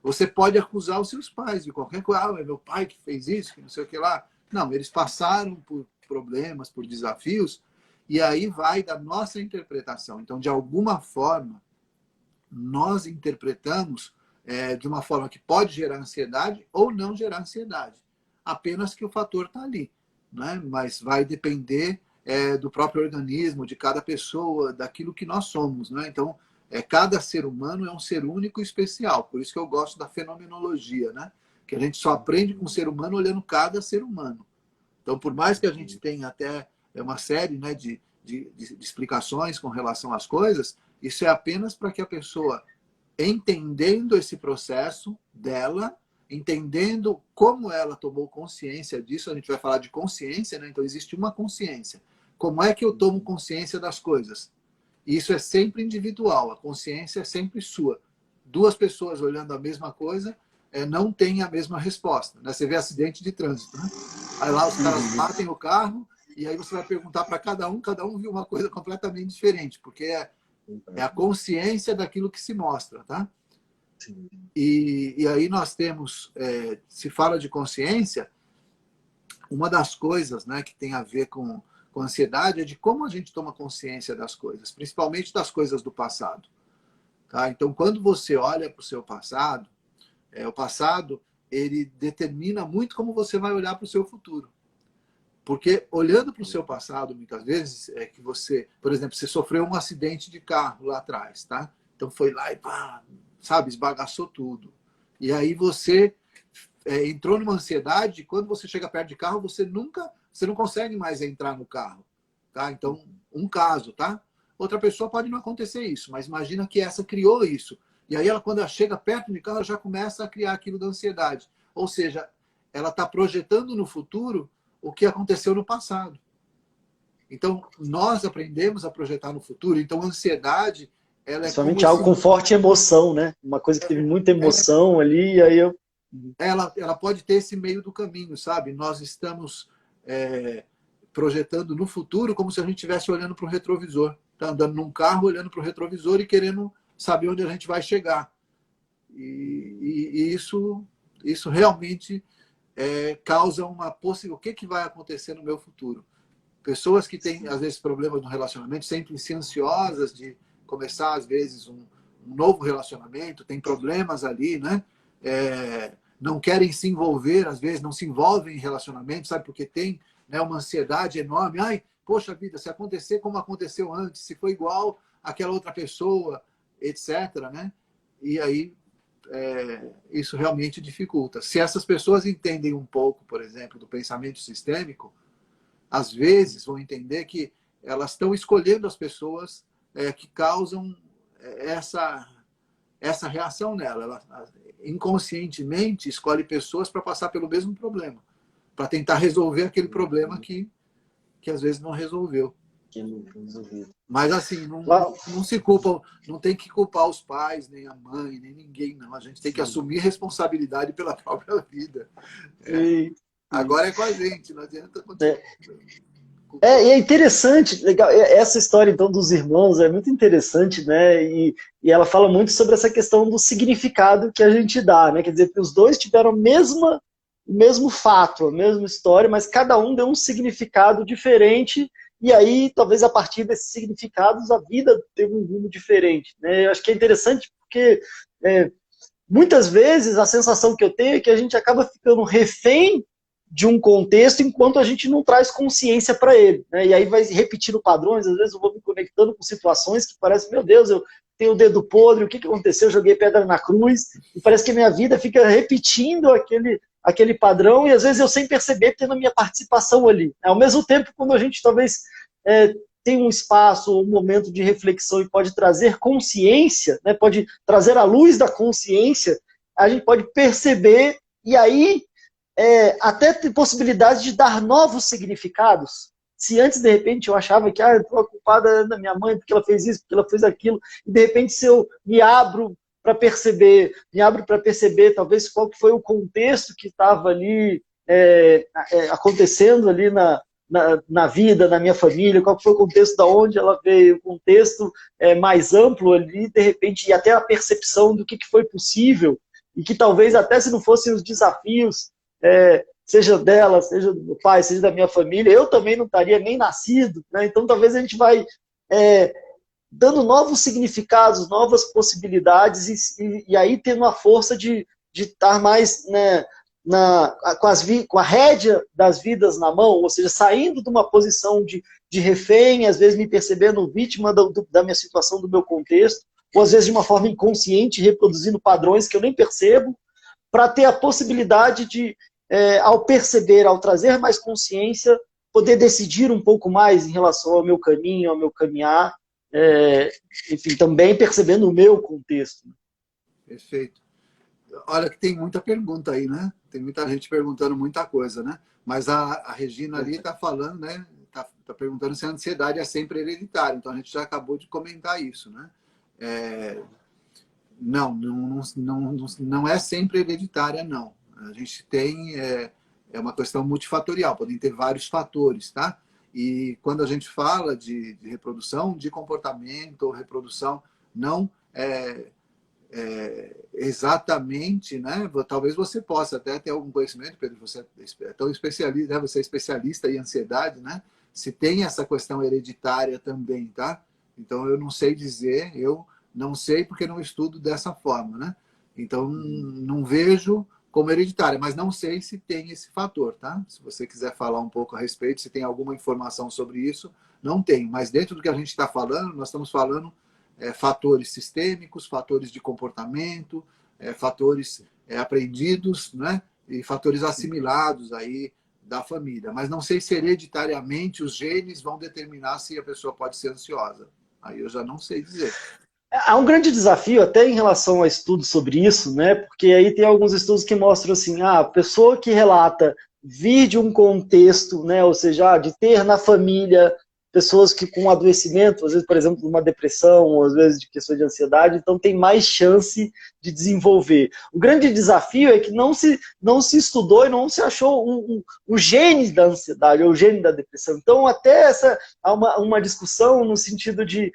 você pode acusar os seus pais de qualquer coisa. É meu pai que fez isso, que não sei o que lá. Não, eles passaram por problemas, por desafios, e aí vai da nossa interpretação. Então, de alguma forma, nós interpretamos de uma forma que pode gerar ansiedade ou não gerar ansiedade. Apenas que o fator está ali. Né? Mas vai depender do próprio organismo, de cada pessoa, daquilo que nós somos. Né? Então, cada ser humano é um ser único e especial. Por isso que eu gosto da fenomenologia. Né? Que a gente só aprende com o ser humano olhando cada ser humano. Então, por mais que a gente tenha até uma série, né, de explicações com relação às coisas, isso é apenas para que a pessoa, entendendo esse processo dela, entendendo como ela tomou consciência disso, a gente vai falar de consciência, né? Então existe uma consciência. Como é que eu tomo consciência das coisas? Isso é sempre individual, a consciência é sempre sua. Duas pessoas olhando a mesma coisa não têm a mesma resposta. Né? Você vê acidente de trânsito, né? Aí lá os caras batem o carro e aí você vai perguntar para cada um viu uma coisa completamente diferente, porque é a consciência daquilo que se mostra, tá? E aí nós temos, se fala de consciência, uma das coisas, né, que tem a ver com ansiedade é de como a gente toma consciência das coisas, principalmente das coisas do passado. Tá? Então, quando você olha para o seu passado, o passado ele determina muito como você vai olhar para o seu futuro. Porque olhando para o seu passado, muitas vezes, é que você, por exemplo, você sofreu um acidente de carro lá atrás, tá? Então foi lá e pá, sabe, esbagaçou tudo. E aí você entrou numa ansiedade, quando você chega perto de carro, você não consegue mais entrar no carro, tá? Então, um caso, tá? Outra pessoa pode não acontecer isso, mas imagina que essa criou isso. E aí ela, quando ela chega perto de carro, ela já começa a criar aquilo da ansiedade. Ou seja, ela está projetando no futuro o que aconteceu no passado. Então, nós aprendemos a projetar no futuro. Então, a ansiedade, ela é principalmente algo com forte emoção, né? Uma coisa que teve muita emoção ali, e aí eu... Ela pode ter esse meio do caminho, sabe? Nós estamos projetando no futuro como se a gente estivesse olhando para o retrovisor. Tá andando num carro, olhando para o retrovisor e querendo saber onde a gente vai chegar. E isso realmente causa uma possibilidade. O que vai acontecer no meu futuro? Pessoas que têm, às vezes, problemas no relacionamento, sentem-se ansiosas de começar, às vezes, um novo relacionamento, tem problemas ali, né? Não querem se envolver, às vezes, não se envolvem em relacionamento, sabe? Porque tem, né, uma ansiedade enorme. Ai, poxa vida, se acontecer como aconteceu antes, se for igual àquela outra pessoa, etc., né? E aí isso realmente dificulta. Se essas pessoas entendem um pouco, por exemplo, do pensamento sistêmico, às vezes vão entender que elas estão escolhendo as pessoas que causam essa reação nela. Ela inconscientemente escolhe pessoas para passar pelo mesmo problema, para tentar resolver aquele problema que às vezes não resolveu. Mas assim, não se culpa, não tem que culpar os pais, nem a mãe, nem ninguém, não. A gente tem que assumir responsabilidade pela própria vida. Agora é com a gente, não adianta continuar. E é interessante, legal, essa história então dos irmãos é muito interessante, né? E ela fala muito sobre essa questão do significado que a gente dá, né? Quer dizer, que os dois tiveram o mesmo fato, a mesma história, mas cada um deu um significado diferente. E aí, talvez a partir desses significados, a vida teve um rumo diferente, né? Eu acho que é interessante porque muitas vezes a sensação que eu tenho é que a gente acaba ficando refém de um contexto enquanto a gente não traz consciência para ele, né? E aí vai repetindo padrões, às vezes eu vou me conectando com situações que parecem, meu Deus, eu tenho o dedo podre, o que aconteceu? Eu joguei pedra na cruz, e parece que a minha vida fica repetindo aquele padrão, e às vezes eu sem perceber tendo a minha participação ali. Ao mesmo tempo, quando a gente talvez tem um espaço, um momento de reflexão e pode trazer consciência, né, pode trazer a luz da consciência, a gente pode perceber, e aí até ter possibilidade de dar novos significados. Se antes, de repente, eu achava que a culpada é da minha mãe, porque ela fez isso, porque ela fez aquilo, e de repente, se eu me abro para perceber, talvez qual que foi o contexto que estava ali acontecendo ali na vida, na minha família, qual que foi o contexto da onde ela veio, o contexto mais amplo ali, de repente, e até a percepção do que foi possível, e que talvez até se não fossem os desafios, seja dela, seja do meu pai, seja da minha família, eu também não estaria nem nascido, né? Então talvez a gente vai dando novos significados, novas possibilidades, e aí tendo a força de estar mais, né, com a rédea das vidas na mão, ou seja, saindo de uma posição de refém, às vezes me percebendo vítima da minha situação, do meu contexto, ou às vezes de uma forma inconsciente, reproduzindo padrões que eu nem percebo, para ter a possibilidade de, ao perceber, ao trazer mais consciência, poder decidir um pouco mais em relação ao meu caminho, ao meu caminhar, enfim, também percebendo o meu contexto. Perfeito. Olha que tem muita pergunta aí, né? Tem muita gente perguntando muita coisa, né? Mas a Regina ali está falando, né? Tá perguntando se a ansiedade é sempre hereditária. Então a gente já acabou de comentar isso, né? Não é sempre hereditária, não. A gente tem uma questão multifatorial, podem ter vários fatores, tá? E quando a gente fala de reprodução, de comportamento ou reprodução, não exatamente, né? Talvez você possa até ter algum conhecimento, Pedro, você é tão especialista, né? Você é especialista em ansiedade, né? Se tem essa questão hereditária também, tá? Então eu não sei dizer, eu não sei porque não estudo dessa forma, né? Então não vejo como hereditária, mas não sei se tem esse fator, tá? Se você quiser falar um pouco a respeito, se tem alguma informação sobre isso, não tem. Mas dentro do que a gente está falando, nós estamos falando fatores sistêmicos, fatores de comportamento, fatores aprendidos, né? E fatores assimilados aí da família. Mas não sei se hereditariamente os genes vão determinar se a pessoa pode ser ansiosa. Aí eu já não sei dizer. Há um grande desafio até em relação a estudos sobre isso, né? Porque aí tem alguns estudos que mostram assim, a pessoa que relata vir de um contexto, né? Ou seja, de ter na família pessoas que com adoecimento, às vezes, por exemplo, uma depressão, ou às vezes de questões de ansiedade, então tem mais chance de desenvolver. O grande desafio é que não se estudou e não se achou o gene da ansiedade, ou o gene da depressão. Então, até há uma discussão no sentido de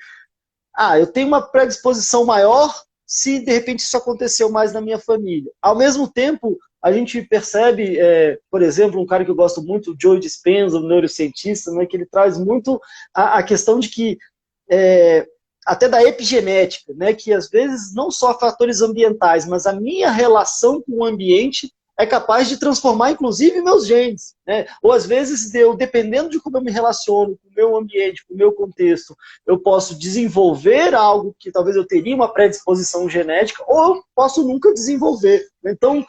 eu tenho uma predisposição maior se de repente isso aconteceu mais na minha família. Ao mesmo tempo, a gente percebe, por exemplo, um cara que eu gosto muito, o Joe Dispenza, um neurocientista, né, que ele traz muito a questão de que, até da epigenética, né, que às vezes não só fatores ambientais, mas a minha relação com o ambiente é capaz de transformar, inclusive, meus genes. Né? Ou, às vezes, dependendo de como eu me relaciono com o meu ambiente, com o meu contexto, eu posso desenvolver algo que talvez eu teria uma predisposição genética, ou eu posso nunca desenvolver. Então,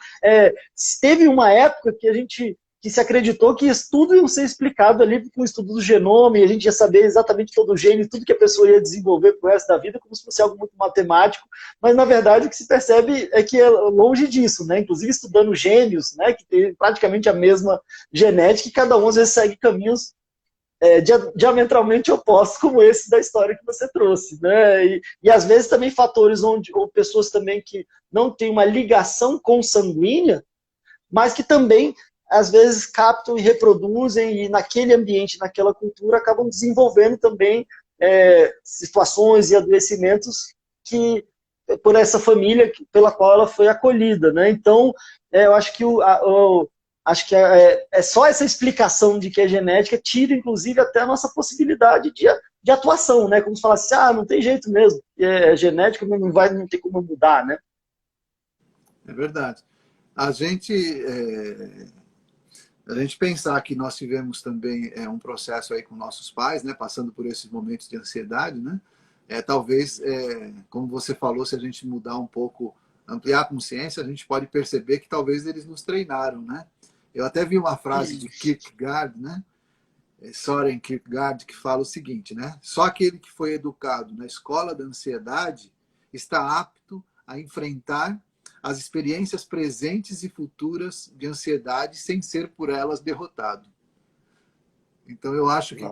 teve uma época que se acreditou que tudo ia ser explicado ali com o estudo do genoma, e a gente ia saber exatamente todo o gene, tudo que a pessoa ia desenvolver pro resto da vida, como se fosse algo muito matemático, mas na verdade o que se percebe é que é longe disso, né? Inclusive estudando gêmeos, né? Que tem praticamente a mesma genética, e cada um às vezes segue caminhos diametralmente opostos, como esse da história que você trouxe, né? E às vezes também fatores ou pessoas também que não têm uma ligação consanguínea, mas que também às vezes captam e reproduzem, e naquele ambiente, naquela cultura, acabam desenvolvendo também situações e adoecimentos que, por essa família pela qual ela foi acolhida. Né? Então, eu acho que, acho que é só essa explicação de que é genética tira, inclusive, até a nossa possibilidade de atuação, né? Como se falasse, não tem jeito mesmo, é genética, não tem como mudar, né? É verdade. A gente pensar que nós tivemos também um processo aí com nossos pais, né, passando por esses momentos de ansiedade, né, talvez, como você falou, se a gente mudar um pouco, ampliar a consciência, a gente pode perceber que talvez eles nos treinaram, né? Eu até vi uma frase de Kierkegaard, né, Soren Kierkegaard, que fala o seguinte, né, só aquele que foi educado na escola da ansiedade está apto a enfrentar as experiências presentes e futuras de ansiedade sem ser por elas derrotado. Então, eu acho que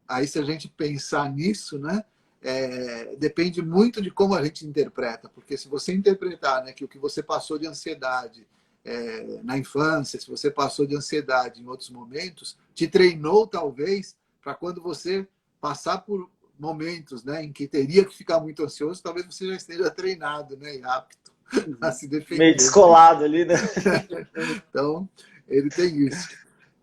aí, se a gente pensar nisso, né, depende muito de como a gente interpreta. Porque se você interpretar, né, que o que você passou de ansiedade na infância, se você passou de ansiedade em outros momentos, te treinou, talvez, para quando você passar por momentos, né, em que teria que ficar muito ansioso, talvez você já esteja treinado, né, e apto a se defender. Meio descolado ali, né? Então, ele tem isso.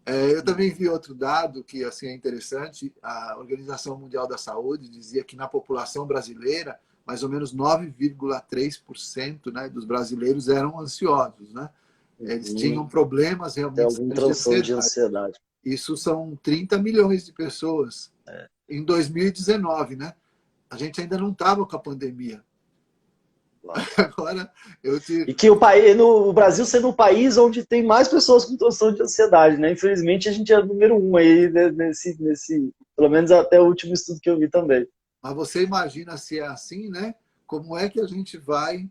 Eu também vi outro dado que assim, é interessante. A Organização Mundial da Saúde dizia que na população brasileira, mais ou menos 9,3%, né, dos brasileiros eram ansiosos. Né? Eles tinham problemas realmente algum transtorno de ansiedade. Isso são 30 milhões de pessoas. Em 2019, né? A gente ainda não estava com a pandemia. Agora, eu te... E que o país, no Brasil sendo o país onde tem mais pessoas com transtorno de ansiedade, né? Infelizmente a gente é o número 1 aí pelo menos até o último estudo que eu vi também. Mas você imagina se é assim, né? Como é que a gente vai,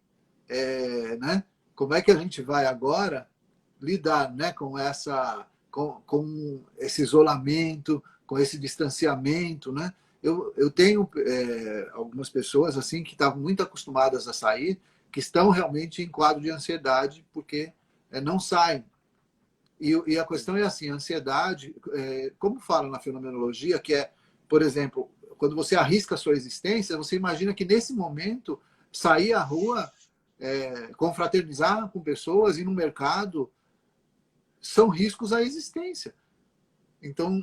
né? Como é que a gente vai agora lidar, né? Com esse isolamento, com esse distanciamento, né? Eu tenho algumas pessoas assim que estavam muito acostumadas a sair, que estão realmente em quadro de ansiedade porque não saem. E a questão é assim, a ansiedade, como fala na fenomenologia, que é, por exemplo, quando você arrisca a sua existência, você imagina que nesse momento sair à rua, confraternizar com pessoas, ir no mercado, são riscos à existência. Então,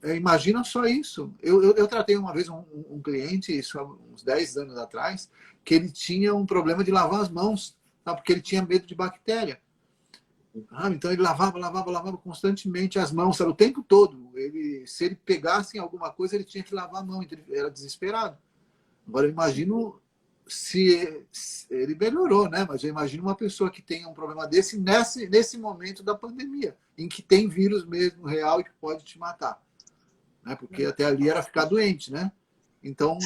imagina só isso. Eu tratei uma vez um cliente, isso há uns 10 anos atrás, que ele tinha um problema de lavar as mãos, tá? Porque ele tinha medo de bactéria. Então ele lavava constantemente as mãos, sabe, o tempo todo. Se ele pegasse em alguma coisa, ele tinha que lavar a mão, então ele era desesperado. Agora eu imagino se ele melhorou, né? Mas eu imagino uma pessoa que tenha um problema desse nesse momento da pandemia, em que tem vírus mesmo real e que pode te matar, né? Porque até ali era ficar doente, né? Então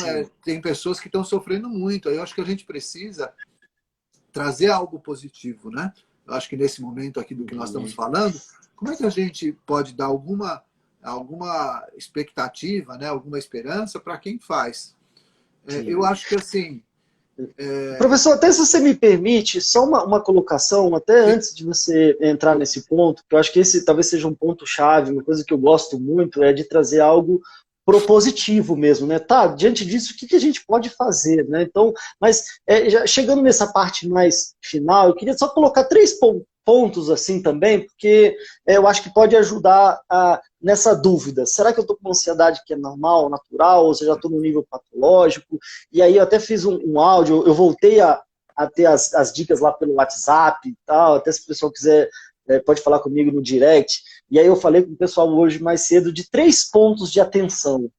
tem pessoas que estão sofrendo muito. Eu acho que a gente precisa trazer algo positivo, né? Eu acho que nesse momento aqui do que nós estamos falando, como é que a gente pode dar alguma expectativa, né? Alguma esperança para quem faz? Eu acho que assim... Professor, até se você me permite, só uma colocação, até Sim. antes de você entrar nesse ponto, que eu acho que esse talvez seja um ponto-chave, uma coisa que eu gosto muito é de trazer algo propositivo mesmo, né? Tá, diante disso, o que a gente pode fazer, né? Então, mas já chegando nessa parte mais final, eu queria só colocar 3 pontos assim também, porque eu acho que pode ajudar nessa dúvida. Será que eu estou com uma ansiedade que é normal, natural, ou se eu já estou no nível patológico? E aí eu até fiz um áudio, eu voltei a ter as dicas lá pelo WhatsApp e tal, até se o pessoal quiser, pode falar comigo no direct. E aí eu falei com o pessoal hoje mais cedo de 3 pontos de atenção.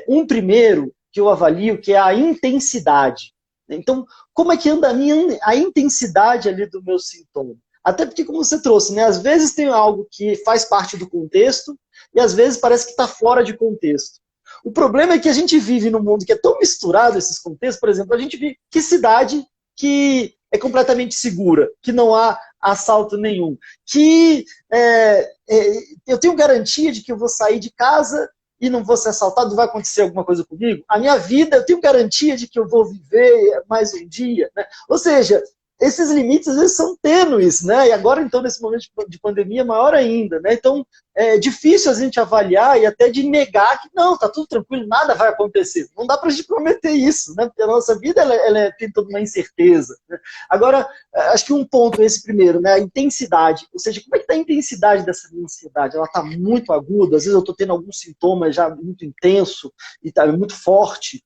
Um primeiro que eu avalio, que é a intensidade. Então, como é que anda a intensidade ali do meu sintoma? Até porque, como você trouxe, né, às vezes tem algo que faz parte do contexto e às vezes parece que está fora de contexto. O problema é que a gente vive num mundo que é tão misturado esses contextos. Por exemplo, a gente vive que cidade que é completamente segura, que não há assalto nenhum, que eu tenho garantia de que eu vou sair de casa e não vou ser assaltado, não vai acontecer alguma coisa comigo? A minha vida, eu tenho garantia de que eu vou viver mais um dia, né? Ou seja, esses limites às vezes são tênues, né? E agora, então, nesse momento de pandemia, maior ainda, né? Então, é difícil a gente avaliar e até de negar que não, tá tudo tranquilo, nada vai acontecer. Não dá para a gente prometer isso, né? Porque a nossa vida ela tem toda uma incerteza, né? Agora, acho que um ponto esse primeiro, né? A intensidade. Ou seja, como é que está a intensidade dessa minha ansiedade? Ela está muito aguda, às vezes eu estou tendo algum sintoma já muito intenso e está muito forte.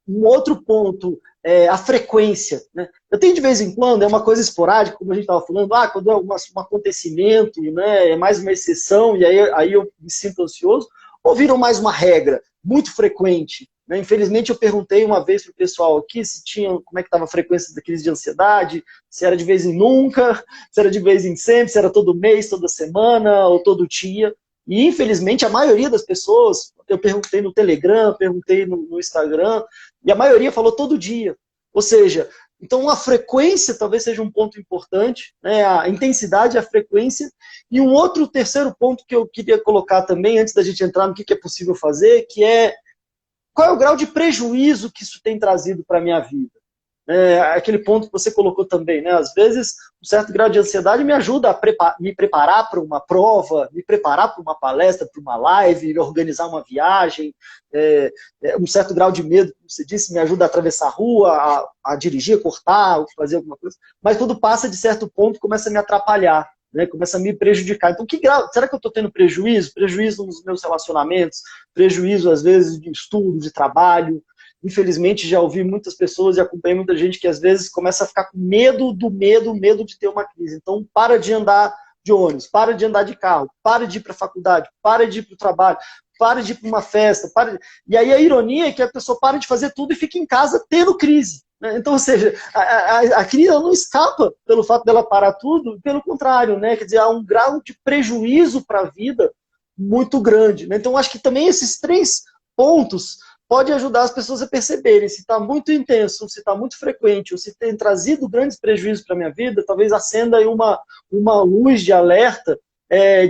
Um outro ponto é a frequência, né? Eu tenho de vez em quando, é uma coisa esporádica, como a gente estava falando, quando é um acontecimento, né, é mais uma exceção, e aí eu me sinto ansioso, ou viram mais uma regra, muito frequente, né? Infelizmente, eu perguntei uma vez para o pessoal aqui se tinha, como é que estava a frequência da crise de ansiedade, se era de vez em nunca, se era de vez em sempre, se era todo mês, toda semana, ou todo dia. E, infelizmente, a maioria das pessoas, eu perguntei no Telegram, perguntei no Instagram, e a maioria falou todo dia. Ou seja, então a frequência talvez seja um ponto importante, né? A intensidade e a frequência. E um outro terceiro ponto que eu queria colocar também, antes da gente entrar no que é possível fazer, que é qual é o grau de prejuízo que isso tem trazido para a minha vida. Aquele ponto que você colocou também, né? Às vezes, um certo grau de ansiedade me ajuda a me preparar para uma prova, me preparar para uma palestra, para uma live, organizar uma viagem. Um certo grau de medo, como você disse, me ajuda a atravessar a rua, a dirigir, a cortar, fazer alguma coisa. Mas quando passa de certo ponto, começa a me atrapalhar, né? Começa a me prejudicar. Então, que grau? Será que eu estou tendo prejuízo? Prejuízo nos meus relacionamentos, prejuízo, às vezes, de estudo, de trabalho. Infelizmente, já ouvi muitas pessoas e acompanhei muita gente que às vezes começa a ficar com medo de ter uma crise. Então, para de andar de ônibus, para de andar de carro, para de ir para a faculdade, para de ir para o trabalho, para de ir para uma festa. E aí a ironia é que a pessoa para de fazer tudo e fica em casa tendo crise. né? Então, ou seja, a crise não escapa pelo fato dela parar tudo, pelo contrário, né? Quer dizer, há um grau de prejuízo para a vida muito grande, né? Então, acho que também esses três pontos podem ajudar as pessoas a perceberem se está muito intenso, se está muito frequente, ou se tem trazido grandes prejuízos para a minha vida, talvez acenda aí uma luz de alerta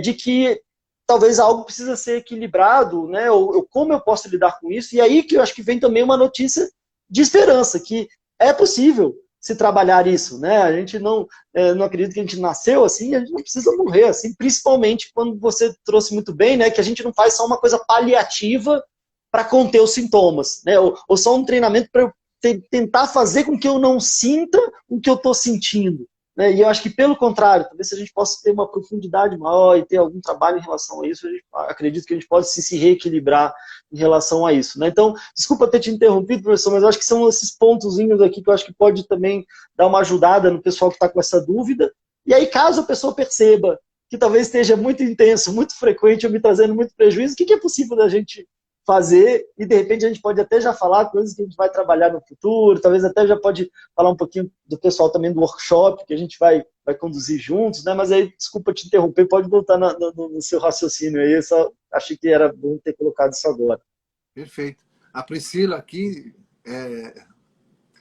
de que talvez algo precisa ser equilibrado, né? Ou como eu posso lidar com isso? E aí que eu acho que vem também uma notícia de esperança, que é possível se trabalhar isso, né? A gente não acredita que a gente nasceu assim, a gente não precisa morrer assim, principalmente quando você trouxe muito bem, né? Que a gente não faz só uma coisa paliativa para conter os sintomas, né? Ou só um treinamento para eu tentar fazer com que eu não sinta o que eu estou sentindo. Né? E eu acho que, pelo contrário, talvez se a gente possa ter uma profundidade maior e ter algum trabalho em relação a isso, acredito que a gente pode se reequilibrar em relação a isso. Né? Então, desculpa ter te interrompido, professor, mas eu acho que são esses pontozinhos aqui que eu acho que pode também dar uma ajudada no pessoal que está com essa dúvida. E aí, caso a pessoa perceba que talvez esteja muito intenso, muito frequente, ou me trazendo muito prejuízo, o que é possível da gente fazer, e de repente a gente pode até já falar coisas que a gente vai trabalhar no futuro, talvez até já pode falar um pouquinho do pessoal também do workshop, que a gente vai conduzir juntos, né? Mas aí, desculpa te interromper, pode voltar no seu raciocínio aí, eu só achei que era bom ter colocado isso agora. Perfeito. A Priscila aqui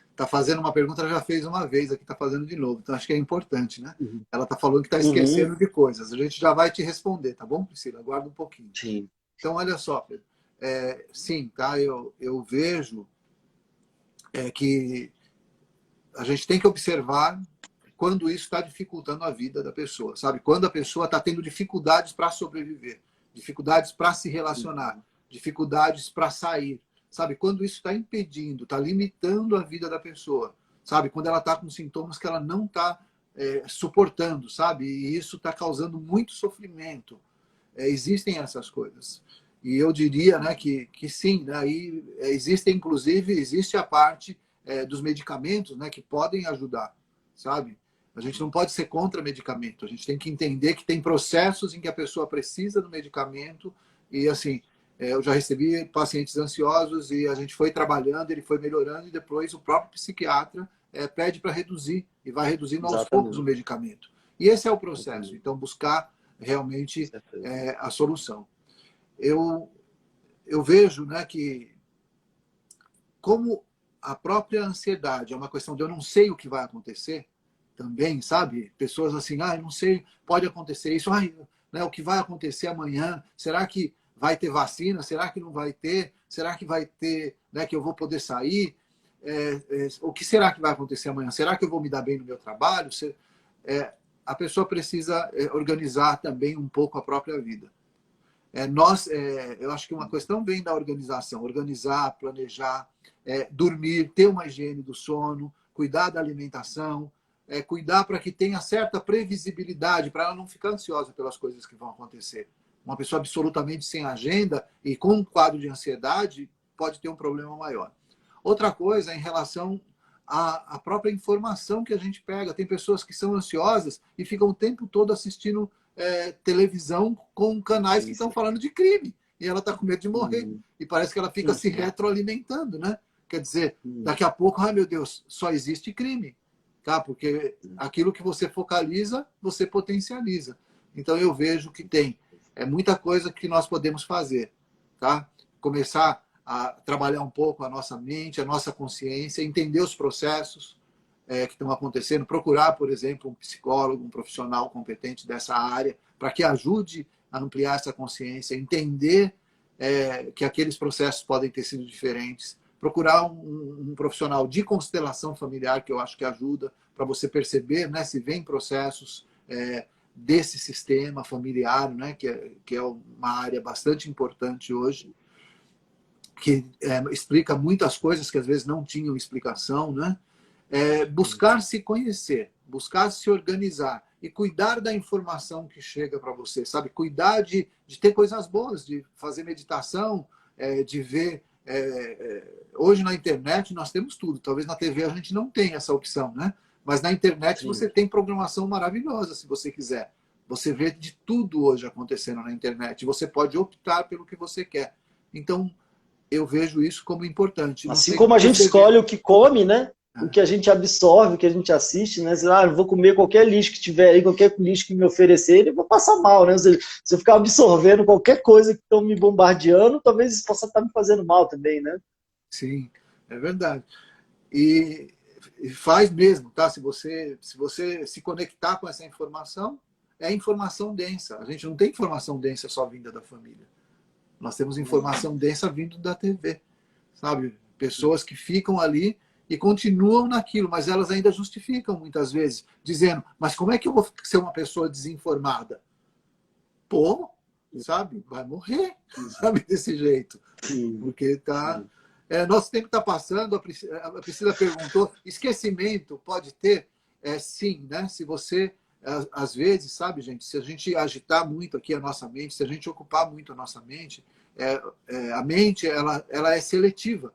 está fazendo uma pergunta, ela já fez uma vez, aqui está fazendo de novo, então acho que é importante, né? Uhum. Ela está falando que está esquecendo de coisas, a gente já vai te responder, tá bom, Priscila? Aguarda um pouquinho. Sim. Então, olha só, Pedro. Sim, tá? Eu vejo que a gente tem que observar quando isso está dificultando a vida da pessoa, sabe? Quando a pessoa está tendo dificuldades para sobreviver, dificuldades para se relacionar, dificuldades para sair, sabe? Quando isso está impedindo, está limitando a vida da pessoa, sabe? Quando ela está com sintomas que ela não está suportando, sabe? E isso está causando muito sofrimento. Existem essas coisas. E eu diria, né, que sim, né, aí existe a parte dos medicamentos, né, que podem ajudar, sabe? A gente não pode ser contra medicamento, a gente tem que entender que tem processos em que a pessoa precisa do medicamento e, assim, eu já recebi pacientes ansiosos e a gente foi trabalhando, ele foi melhorando e depois o próprio psiquiatra pede para reduzir e vai reduzindo aos poucos o medicamento. E esse é o processo, então buscar realmente a solução. Eu vejo, né, que como a própria ansiedade é uma questão de eu não sei o que vai acontecer também, sabe? Pessoas assim, não sei, pode acontecer isso, né, o que vai acontecer amanhã, será que vai ter vacina, será que não vai ter, será que vai ter, né, que eu vou poder sair, o que será que vai acontecer amanhã, será que eu vou me dar bem no meu trabalho? A pessoa precisa organizar também um pouco a própria vida. Eu acho que uma questão vem da organização, organizar, planejar, dormir, ter uma higiene do sono, cuidar da alimentação, cuidar para que tenha certa previsibilidade, para ela não ficar ansiosa pelas coisas que vão acontecer. Uma pessoa absolutamente sem agenda e com um quadro de ansiedade pode ter um problema maior. Outra coisa em relação à própria informação que a gente pega. Tem pessoas que são ansiosas e ficam o tempo todo assistindo televisão com canais que estão falando de crime. E ela está com medo de morrer. E parece que ela fica se retroalimentando, né? Quer dizer, daqui a pouco, ai meu Deus, só existe crime. Tá? Porque aquilo que você focaliza, você potencializa. Então eu vejo que tem muita coisa que nós podemos fazer. Tá? Começar a trabalhar um pouco a nossa mente, a nossa consciência, entender os processos que estão acontecendo, procurar, por exemplo, um psicólogo, um profissional competente dessa área, para que ajude a ampliar essa consciência, entender que aqueles processos podem ter sido diferentes, procurar um profissional de constelação familiar, que eu acho que ajuda, para você perceber, né, se vem processos desse sistema familiar, né, que é uma área bastante importante hoje, que explica muitas coisas que às vezes não tinham explicação, né? Buscar se conhecer, buscar se organizar e cuidar da informação que chega para você, sabe? Cuidar de ter coisas boas, de fazer meditação, de ver... hoje na internet nós temos tudo, talvez na TV a gente não tenha essa opção, né? Mas na internet você tem programação maravilhosa, se você quiser. Você vê de tudo hoje acontecendo na internet, você pode optar pelo que você quer. Então, eu vejo isso como importante. Assim como a gente escolhe o que come, né? o que a gente absorve, o que a gente assiste, né? Eu vou comer qualquer lixo que tiver aí, qualquer lixo que me oferecer, eu vou passar mal, né? Se eu ficar absorvendo qualquer coisa que estão me bombardeando, talvez isso possa estar me fazendo mal também, né? Sim, é verdade. E faz mesmo, tá? Se você se conectar com essa informação, é informação densa. A gente não tem informação densa só vinda da família. Nós temos informação densa vindo da TV, sabe? Pessoas que ficam ali e continuam naquilo, mas elas ainda justificam muitas vezes, dizendo, mas como é que eu vou ser uma pessoa desinformada? Pô, sabe? Vai morrer, sabe? Desse jeito. Porque tá... nosso tempo está passando, a Priscila perguntou, esquecimento pode ter? Sim, né? Se você, às vezes, sabe, gente, se a gente agitar muito aqui a nossa mente, se a gente ocupar muito a nossa mente, a mente, ela é seletiva,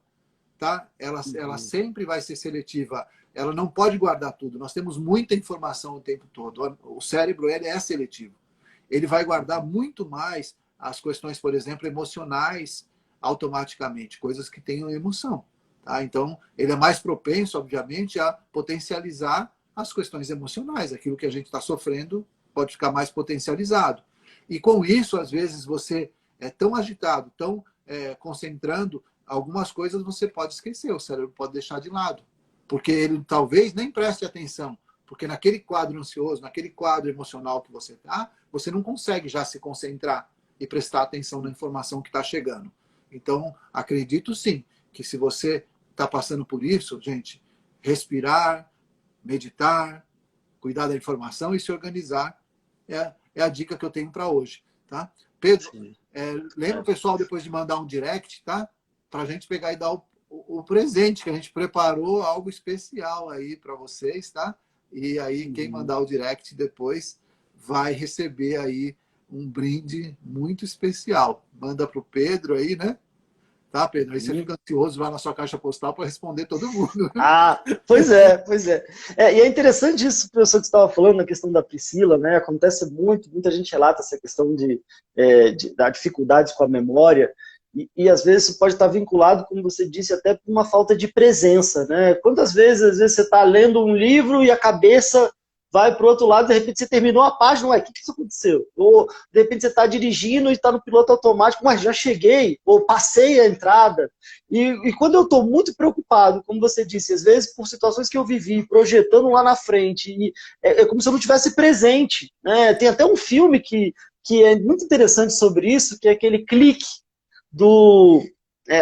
tá? Ela sempre vai ser seletiva, ela não pode guardar tudo. Nós temos muita informação o tempo todo. O cérebro, ele é seletivo. Ele vai guardar muito mais as questões, por exemplo, emocionais, automaticamente, coisas que tenham emoção. Tá? Então, ele é mais propenso, obviamente, a potencializar as questões emocionais. Aquilo que a gente está sofrendo pode ficar mais potencializado. E com isso, às vezes, você é tão agitado, tão concentrando, algumas coisas você pode esquecer, o cérebro pode deixar de lado. Porque ele talvez nem preste atenção. Porque naquele quadro ansioso, naquele quadro emocional que você está, você não consegue já se concentrar e prestar atenção na informação que está chegando. Então, acredito sim, que se você está passando por isso, gente, respirar, meditar, cuidar da informação e se organizar é a dica que eu tenho para hoje. Tá? Pedro, lembra o pessoal depois de mandar um direct, tá? Para a gente pegar e dar o presente, que a gente preparou algo especial aí para vocês, tá? E aí quem mandar o direct depois vai receber aí um brinde muito especial. Manda para o Pedro aí, né? Tá, Pedro? Aí você fica ansioso, vai na sua caixa postal para responder todo mundo. Ah, pois é, pois é. E é interessante isso, professor, que você estava falando, na questão da Priscila, né? Acontece muita gente relata essa questão da dificuldade com a memória, e às vezes isso pode estar vinculado, como você disse, até por uma falta de presença, né? Quantas vezes, às vezes, você está lendo um livro e a cabeça vai para o outro lado, de repente você terminou a página, ué, o que isso aconteceu? Ou, de repente, você está dirigindo e está no piloto automático, mas já cheguei, ou passei a entrada. E quando eu estou muito preocupado, como você disse, às vezes por situações que eu vivi, projetando lá na frente, é como se eu não tivesse presente, né? Tem até um filme que é muito interessante sobre isso, que é aquele Clique, do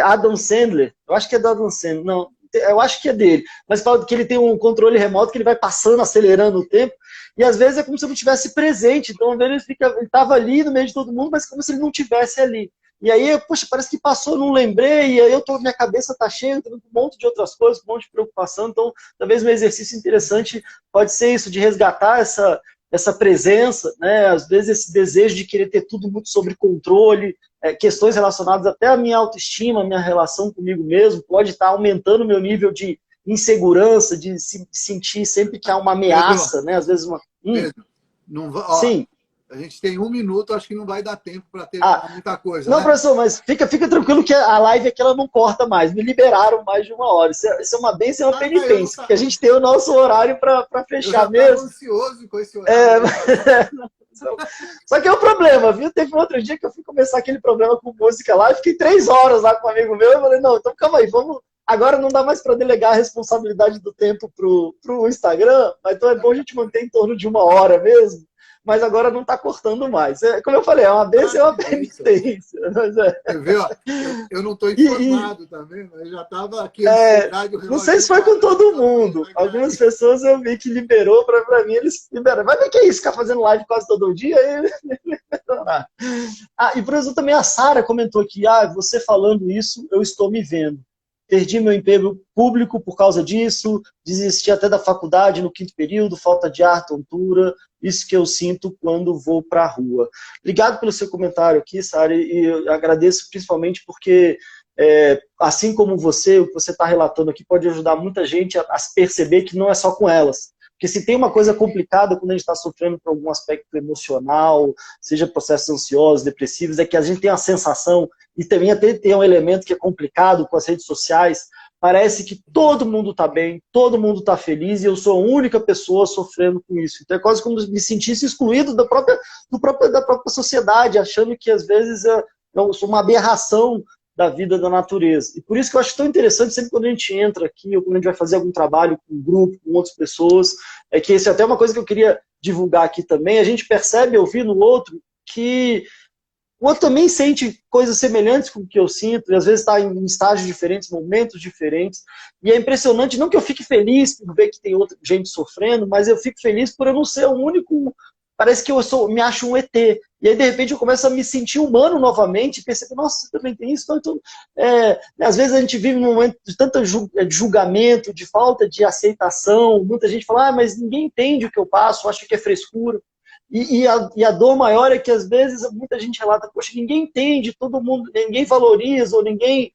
Adam Sandler. Eu acho que é do Adam Sandler, não, eu acho que é dele, mas fala que ele tem um controle remoto que ele vai passando, acelerando o tempo, e às vezes é como se eu não tivesse presente, então ele estava ali no meio de todo mundo, mas como se ele não tivesse ali. E aí, poxa, parece que passou, não lembrei, e aí minha cabeça está cheia de um monte de outras coisas, um monte de preocupação, então talvez um exercício interessante pode ser isso, de resgatar essa presença, né? Às vezes esse desejo de querer ter tudo muito sob controle, questões relacionadas até à minha autoestima, à minha relação comigo mesmo, pode estar aumentando o meu nível de insegurança, de sentir sempre que há uma ameaça, Pedro, né? Às vezes uma... Pedro, não vai, Sim. A gente tem 1 minuto, acho que não vai dar tempo para ter muita coisa. Não, né? Professor, mas fica tranquilo que a live aqui ela não corta mais. Me liberaram mais de 1 hora. Isso é uma bênção, é uma penitência, porque a gente tem o nosso horário para fechar mesmo. Eu estava ansioso com esse horário. Só que é o problema, viu? Teve um outro dia que eu fui começar aquele programa com música lá, e fiquei 3 horas lá com um amigo meu, e falei, não, então calma aí, vamos... Agora não dá mais para delegar a responsabilidade do tempo pro Instagram, mas então é bom a gente manter em torno de 1 hora mesmo, mas agora não está cortando mais. Como eu falei, é uma bênção e uma penitência. Você vê, ó, eu não estou informado, tá vendo? Eu já estava aqui. Não sei se foi com todo mundo. Algumas pessoas eu vi que liberou, para mim eles liberaram. Mas o que é isso? Ficar fazendo live quase todo dia? E por exemplo, também a Sara comentou aqui, você falando isso, eu estou me vendo. Perdi meu emprego público por causa disso, desisti até da faculdade no 5º período, falta de ar, tontura, isso que eu sinto quando vou para a rua. Obrigado pelo seu comentário aqui, Sara, e eu agradeço principalmente porque, assim como você, o que você está relatando aqui pode ajudar muita gente a perceber que não é só com elas. Porque se tem uma coisa complicada quando a gente está sofrendo por algum aspecto emocional, seja processos ansiosos, depressivos, é que a gente tem a sensação, e também até tem um elemento que é complicado com as redes sociais, parece que todo mundo está bem, todo mundo está feliz e eu sou a única pessoa sofrendo com isso. Então é quase como se me sentisse excluído da própria sociedade, achando que às vezes eu sou uma aberração da vida da natureza. E por isso que eu acho tão interessante sempre quando a gente entra aqui, ou quando a gente vai fazer algum trabalho com um grupo, com outras pessoas, é que isso é até uma coisa que eu queria divulgar aqui também, a gente percebe, ouvir no outro, que o outro também sente coisas semelhantes com o que eu sinto, e às vezes está em estágios diferentes, momentos diferentes, e é impressionante, não que eu fique feliz por ver que tem outra gente sofrendo, mas eu fico feliz por eu não ser o único, parece que me acho um ET, e aí de repente eu começo a me sentir humano novamente, e perceber, nossa, você também tem isso? Então, às vezes a gente vive num momento de tanto julgamento, de falta de aceitação, muita gente fala, mas ninguém entende o que eu passo, acha que é frescura. E a dor maior é que, às vezes, muita gente relata, poxa, ninguém entende, todo mundo, ninguém valoriza, ou ninguém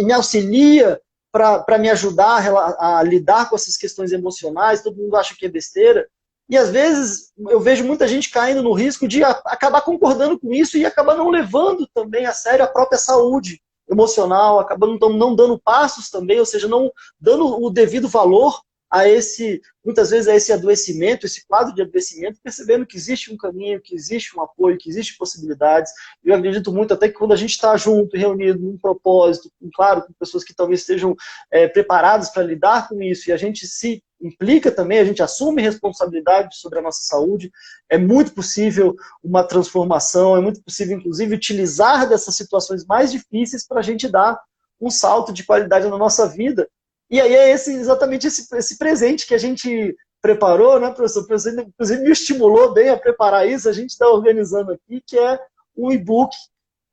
me auxilia para me ajudar a lidar com essas questões emocionais, todo mundo acha que é besteira. E, às vezes, eu vejo muita gente caindo no risco de acabar concordando com isso e acabar não levando também a sério a própria saúde emocional, acabando não dando passos também, ou seja, não dando o devido valor muitas vezes a esse adoecimento, esse quadro de adoecimento, percebendo que existe um caminho, que existe um apoio, que existem possibilidades. Eu acredito muito até que quando a gente está junto, reunido, num propósito, claro, com pessoas que talvez estejam preparadas para lidar com isso, e a gente se implica também, a gente assume responsabilidade sobre a nossa saúde, é muito possível uma transformação, é muito possível, inclusive, utilizar dessas situações mais difíceis para a gente dar um salto de qualidade na nossa vida. E aí é exatamente esse presente que a gente preparou, né, professor? O professor, inclusive, me estimulou bem a preparar isso. A gente está organizando aqui, que é um e-book,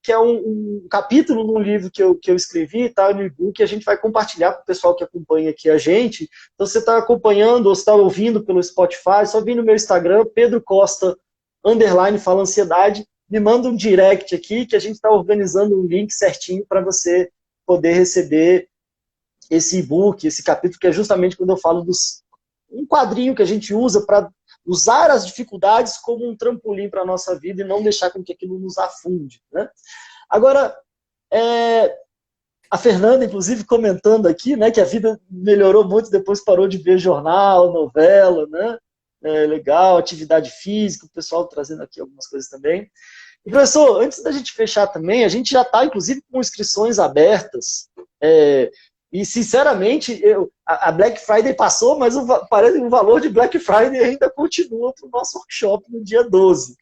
que é um capítulo num livro que eu escrevi, tá, no e-book, a gente vai compartilhar com o pessoal que acompanha aqui a gente. Então, você está acompanhando ou está ouvindo pelo Spotify, só vem no meu Instagram, Pedro Costa, _fala ansiedade, me manda um direct aqui, que a gente está organizando um link certinho para você poder receber esse e-book, esse capítulo, que é justamente quando eu falo um quadrinho que a gente usa para usar as dificuldades como um trampolim para a nossa vida e não deixar com que aquilo nos afunde. Né? Agora, a Fernanda, inclusive, comentando aqui, né, que a vida melhorou muito depois que parou de ver jornal, novela, né? Legal, atividade física, o pessoal trazendo aqui algumas coisas também. E, professor, antes da gente fechar também, a gente já está, inclusive, com inscrições abertas. E, sinceramente, a Black Friday passou, mas parece que o valor de Black Friday ainda continua para o nosso workshop no dia 12.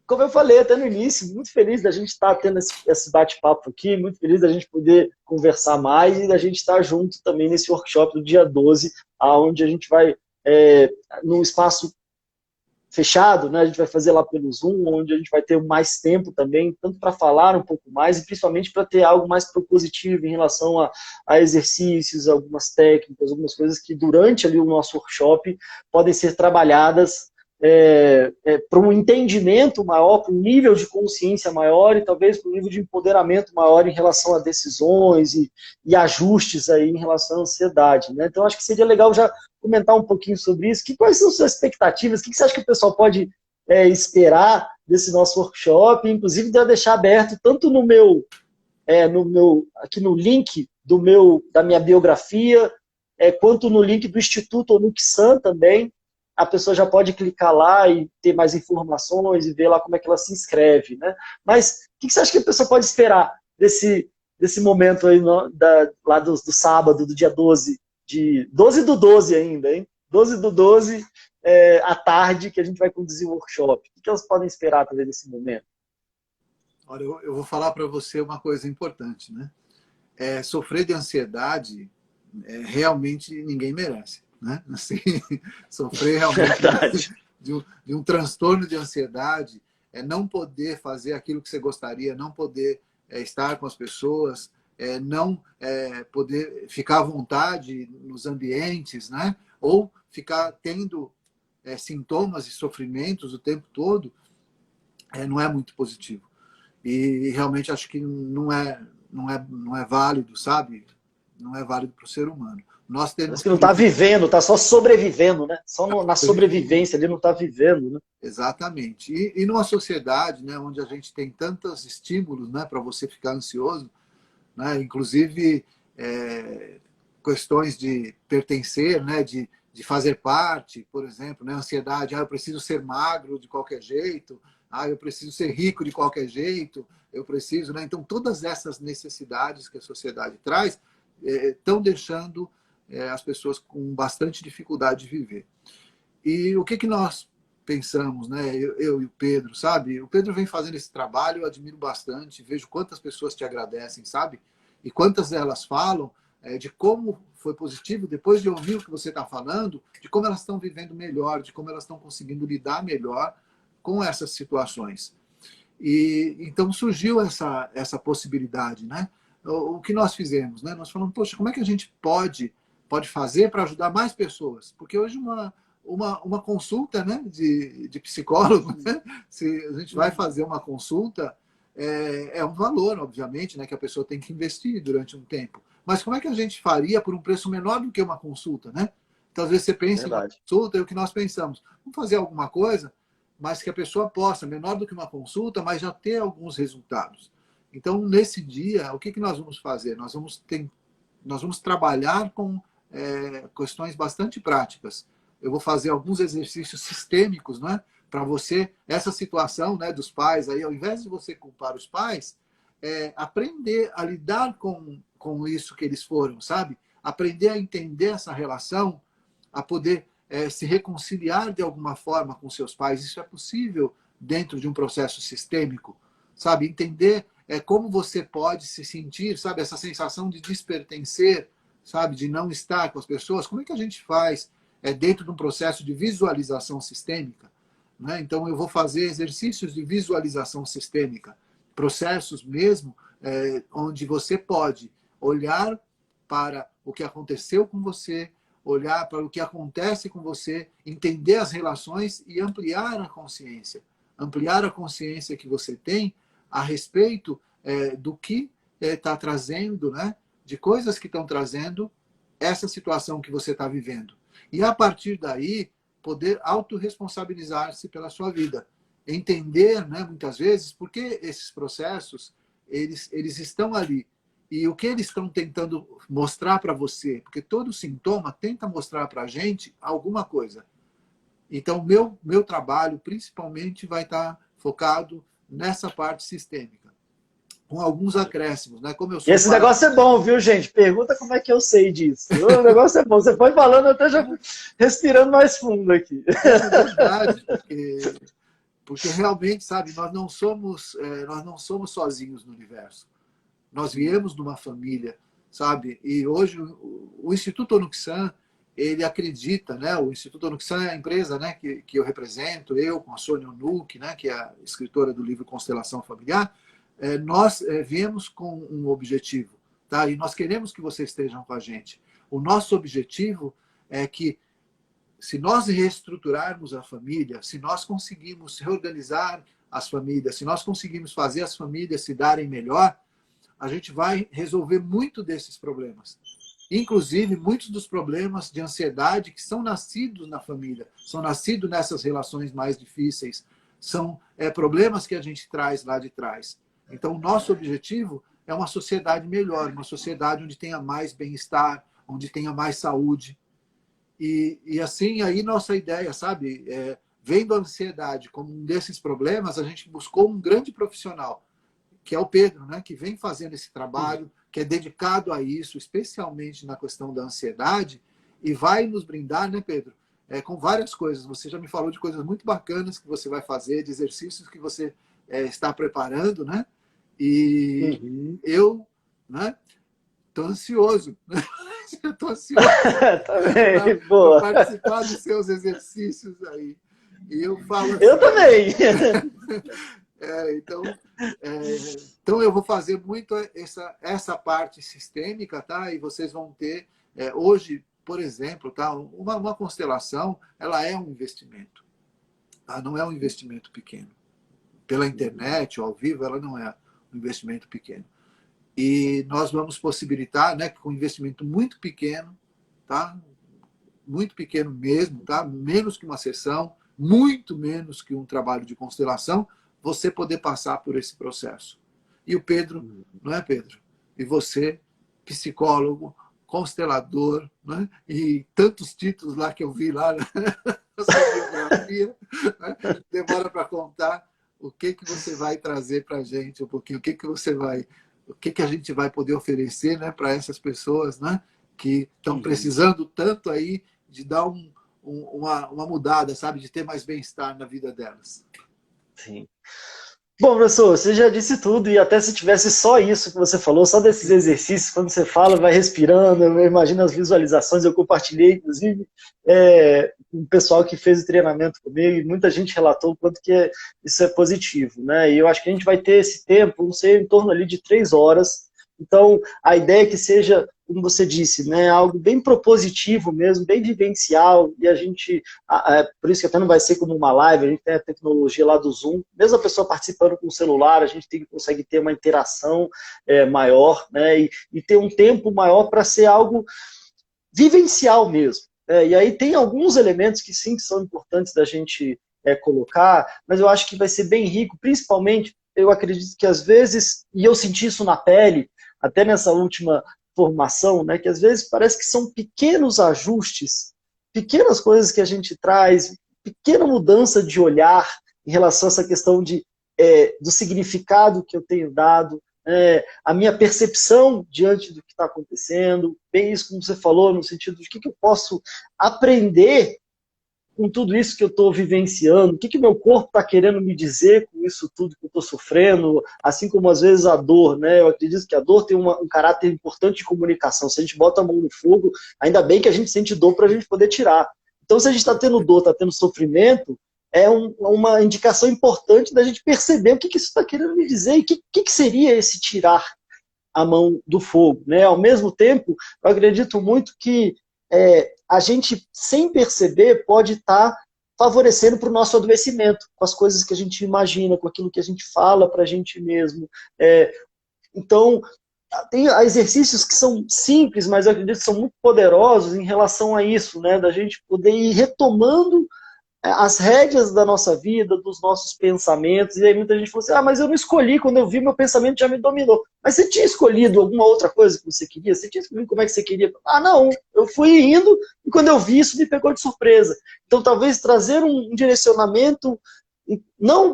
Como eu falei até no início, muito feliz da gente estar tendo esse bate-papo aqui, muito feliz da gente poder conversar mais e da gente estar junto também nesse workshop do dia 12, onde a gente vai, num espaço fechado, né? A gente vai fazer lá pelo Zoom, onde a gente vai ter mais tempo também, tanto para falar um pouco mais e principalmente para ter algo mais propositivo em relação a exercícios, algumas técnicas, algumas coisas que durante ali o nosso workshop podem ser trabalhadas para um entendimento maior, para um nível de consciência maior e talvez para um nível de empoderamento maior em relação a decisões e ajustes aí em relação à ansiedade. Né? Então, acho que seria legal já comentar um pouquinho sobre isso. Quais são as suas expectativas? O que você acha que o pessoal pode esperar desse nosso workshop? Inclusive, já deixar aberto tanto aqui no link da minha biografia, quanto no link do Instituto Onuxan também. A pessoa já pode clicar lá e ter mais informações e ver lá como é que ela se inscreve. Né? Mas o que você acha que a pessoa pode esperar desse momento aí lá do sábado, do dia 12? 12 do 12 ainda, hein? 12 do 12 à tarde que a gente vai conduzir o workshop. O que elas podem esperar também nesse momento? Olha, eu vou falar para você uma coisa importante, né? Sofrer de ansiedade realmente ninguém merece, né? Assim, sofrer realmente de um transtorno de ansiedade, não poder fazer aquilo que você gostaria, não poder estar com as pessoas, não poder ficar à vontade nos ambientes, né? Ou ficar tendo sintomas e sofrimentos o tempo todo, não é muito positivo. E realmente acho que não é válido, sabe? não é válido para o ser humano. Nós Parece temos que não está vivendo, está só sobrevivendo, né? Só na sobrevivência, ele não está vivendo, né? Exatamente. E numa sociedade, né, onde a gente tem tantos estímulos, né, para você ficar ansioso, né, inclusive questões de pertencer, né, de fazer parte, por exemplo, né, ansiedade, eu preciso ser magro de qualquer jeito, eu preciso ser rico de qualquer jeito, eu preciso, né? Então todas essas necessidades que a sociedade traz estão deixando as pessoas com bastante dificuldade de viver. E o que nós pensamos, né? Eu e o Pedro, sabe? O Pedro vem fazendo esse trabalho, eu admiro bastante, vejo quantas pessoas te agradecem, sabe? E quantas delas falam de como foi positivo, depois de ouvir o que você está falando, de como elas estão vivendo melhor, de como elas estão conseguindo lidar melhor com essas situações. E então surgiu essa possibilidade, né? O que nós fizemos, né? Nós falamos, poxa, como é que a gente pode fazer para ajudar mais pessoas? Porque hoje uma consulta, né, de psicólogo, né? Se a gente vai fazer uma consulta, é um valor, obviamente, né, que a pessoa tem que investir durante um tempo. Mas como é que a gente faria por um preço menor do que uma consulta, né? Então, às vezes você pensa em uma Verdade. consulta e o que nós pensamos, vamos fazer alguma coisa, mas que a pessoa possa, menor do que uma consulta, mas já ter alguns resultados. Então, nesse dia, o que nós vamos fazer? Nós vamos trabalhar com questões bastante práticas. Eu vou fazer alguns exercícios sistêmicos, né? Para você, essa situação, né, dos pais, aí, ao invés de você culpar os pais, aprender a lidar com isso que eles foram, sabe? Aprender a entender essa relação, a poder se reconciliar de alguma forma com seus pais. Isso é possível dentro de um processo sistêmico, sabe? Entender como você pode se sentir, sabe? Essa sensação de despertencer, sabe? De não estar com as pessoas. Como é que a gente faz dentro de um processo de visualização sistêmica? Né? Então, eu vou fazer exercícios de visualização sistêmica, processos mesmo, onde você pode olhar para o que aconteceu com você, olhar para o que acontece com você, entender as relações e ampliar a consciência. Ampliar a consciência que você tem a respeito do que está trazendo, né? De coisas que estão trazendo essa situação que você está vivendo. E a partir daí, poder autorresponsabilizar-se pela sua vida. Entender, né, muitas vezes, por que esses processos eles estão ali. E o que eles estão tentando mostrar para você? Porque todo sintoma tenta mostrar para a gente alguma coisa. Então, meu trabalho, principalmente, vai estar focado nessa parte sistêmica, com alguns acréscimos, né? Como eu sou Esse negócio é bom, viu, gente? Pergunta como é que eu sei disso. O negócio é bom. Você foi falando, eu até já respirando mais fundo aqui. É verdade, porque realmente, sabe, nós não somos sozinhos no universo. Nós viemos de uma família, sabe? E hoje o Instituto Onuxan, ele acredita, né? O Instituto Onuxan é a empresa, né, que eu represento, eu com a Sônia Onuck, né, que é a escritora do livro Constelação Familiar. Nós viemos com um objetivo, tá? E nós queremos que vocês estejam com a gente. O nosso objetivo é que, se nós reestruturarmos a família, se nós conseguimos reorganizar as famílias, se nós conseguimos fazer as famílias se darem melhor, a gente vai resolver muito desses problemas. Inclusive, muitos dos problemas de ansiedade que são nascidos na família, são nascidos nessas relações mais difíceis, são problemas que a gente traz lá de trás. Então, o nosso objetivo é uma sociedade melhor, uma sociedade onde tenha mais bem-estar, onde tenha mais saúde. E assim, aí nossa ideia, sabe? Vendo a ansiedade como um desses problemas, a gente buscou um grande profissional, que é o Pedro, né, que vem fazendo esse trabalho, que é dedicado a isso, especialmente na questão da ansiedade, e vai nos brindar, né, Pedro, com várias coisas. Você já me falou de coisas muito bacanas que você vai fazer, de exercícios que você está preparando, né? E eu, né, estou ansioso, né? Eu estou ansioso para Boa. participar dos seus exercícios aí. E eu falo assim, Eu também. Então eu vou fazer muito essa parte sistêmica, tá? E vocês vão ter hoje, por exemplo, tá? Uma constelação, ela é um investimento, tá? Não é um investimento pequeno. Pela internet ou ao vivo, ela não é um investimento pequeno. E nós vamos possibilitar, né, com um investimento muito pequeno, tá? Muito pequeno mesmo, tá? Menos que uma sessão, muito menos que um trabalho de constelação, você poder passar por esse processo. E o Pedro, não é, Pedro? E você, psicólogo, constelador, né? E tantos títulos lá que eu vi lá na sua biografia, né? Demora para contar o que você vai trazer para a gente um pouquinho, o que a gente vai poder oferecer, né, para essas pessoas, né, que estão precisando tanto aí de dar uma mudada, sabe, de ter mais bem-estar na vida delas. Sim. Bom, professor, você já disse tudo, e até se tivesse só isso que você falou, só desses exercícios, quando você fala, vai respirando, eu imagino as visualizações, eu compartilhei, inclusive, com o pessoal que fez o treinamento comigo, e muita gente relatou o quanto que isso é positivo, né? E eu acho que a gente vai ter esse tempo, não sei, em torno ali de 3 horas, então a ideia é que seja, como você disse, né, algo bem propositivo mesmo, bem vivencial, e a gente, por isso que até não vai ser como uma live, a gente tem a tecnologia lá do Zoom, mesmo a pessoa participando com o celular, a gente consegue ter uma interação maior, né, e ter um tempo maior para ser algo vivencial mesmo. E aí tem alguns elementos que sim, que são importantes da gente colocar, mas eu acho que vai ser bem rico, principalmente, eu acredito que às vezes, e eu senti isso na pele, até nessa última formação, né, que às vezes parece que são pequenos ajustes, pequenas coisas que a gente traz, pequena mudança de olhar em relação a essa questão do significado que eu tenho dado, a minha percepção diante do que está acontecendo, bem isso como você falou, no sentido de que eu posso aprender com tudo isso que eu estou vivenciando, o que meu corpo está querendo me dizer com isso tudo que eu estou sofrendo, assim como às vezes a dor, né? Eu acredito que a dor tem um caráter importante de comunicação. Se a gente bota a mão no fogo, ainda bem que a gente sente dor para a gente poder tirar. Então, se a gente está tendo dor, está tendo sofrimento, é uma indicação importante da gente perceber o que isso está querendo me dizer e o que seria esse tirar a mão do fogo, né? Ao mesmo tempo, eu acredito muito que a gente, sem perceber, pode estar favorecendo para o nosso adoecimento, com as coisas que a gente imagina, com aquilo que a gente fala para a gente mesmo. Então, tem exercícios que são simples, mas eu acredito que são muito poderosos em relação a isso, né? Da gente poder ir retomando as rédeas da nossa vida, dos nossos pensamentos, e aí muita gente falou assim, mas eu não escolhi, quando eu vi, meu pensamento já me dominou. Mas você tinha escolhido alguma outra coisa que você queria? Você tinha escolhido como é que você queria? Não, eu fui indo, e quando eu vi isso, me pegou de surpresa. Então, talvez trazer um direcionamento, não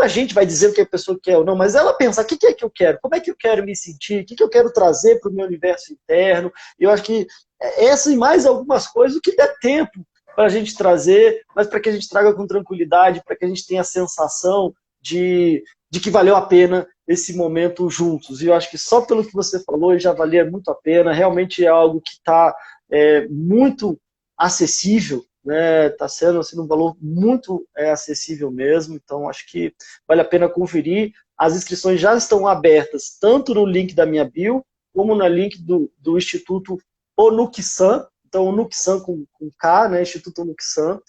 a gente vai dizer o que a pessoa quer ou não, mas ela pensar, o que é que eu quero? Como é que eu quero me sentir? O que eu quero trazer para o meu universo interno? Eu acho que essa e mais algumas coisas, o que der tempo, para a gente trazer, mas para que a gente traga com tranquilidade, para que a gente tenha a sensação de que valeu a pena esse momento juntos. E eu acho que só pelo que você falou já valia muito a pena, realmente é algo que está muito acessível, né? Está sendo assim, um valor muito acessível mesmo, então acho que vale a pena conferir. As inscrições já estão abertas, tanto no link da minha bio, como no link do Instituto Onuxan. Então, o Nuxan com K, né? Instituto Nuxan.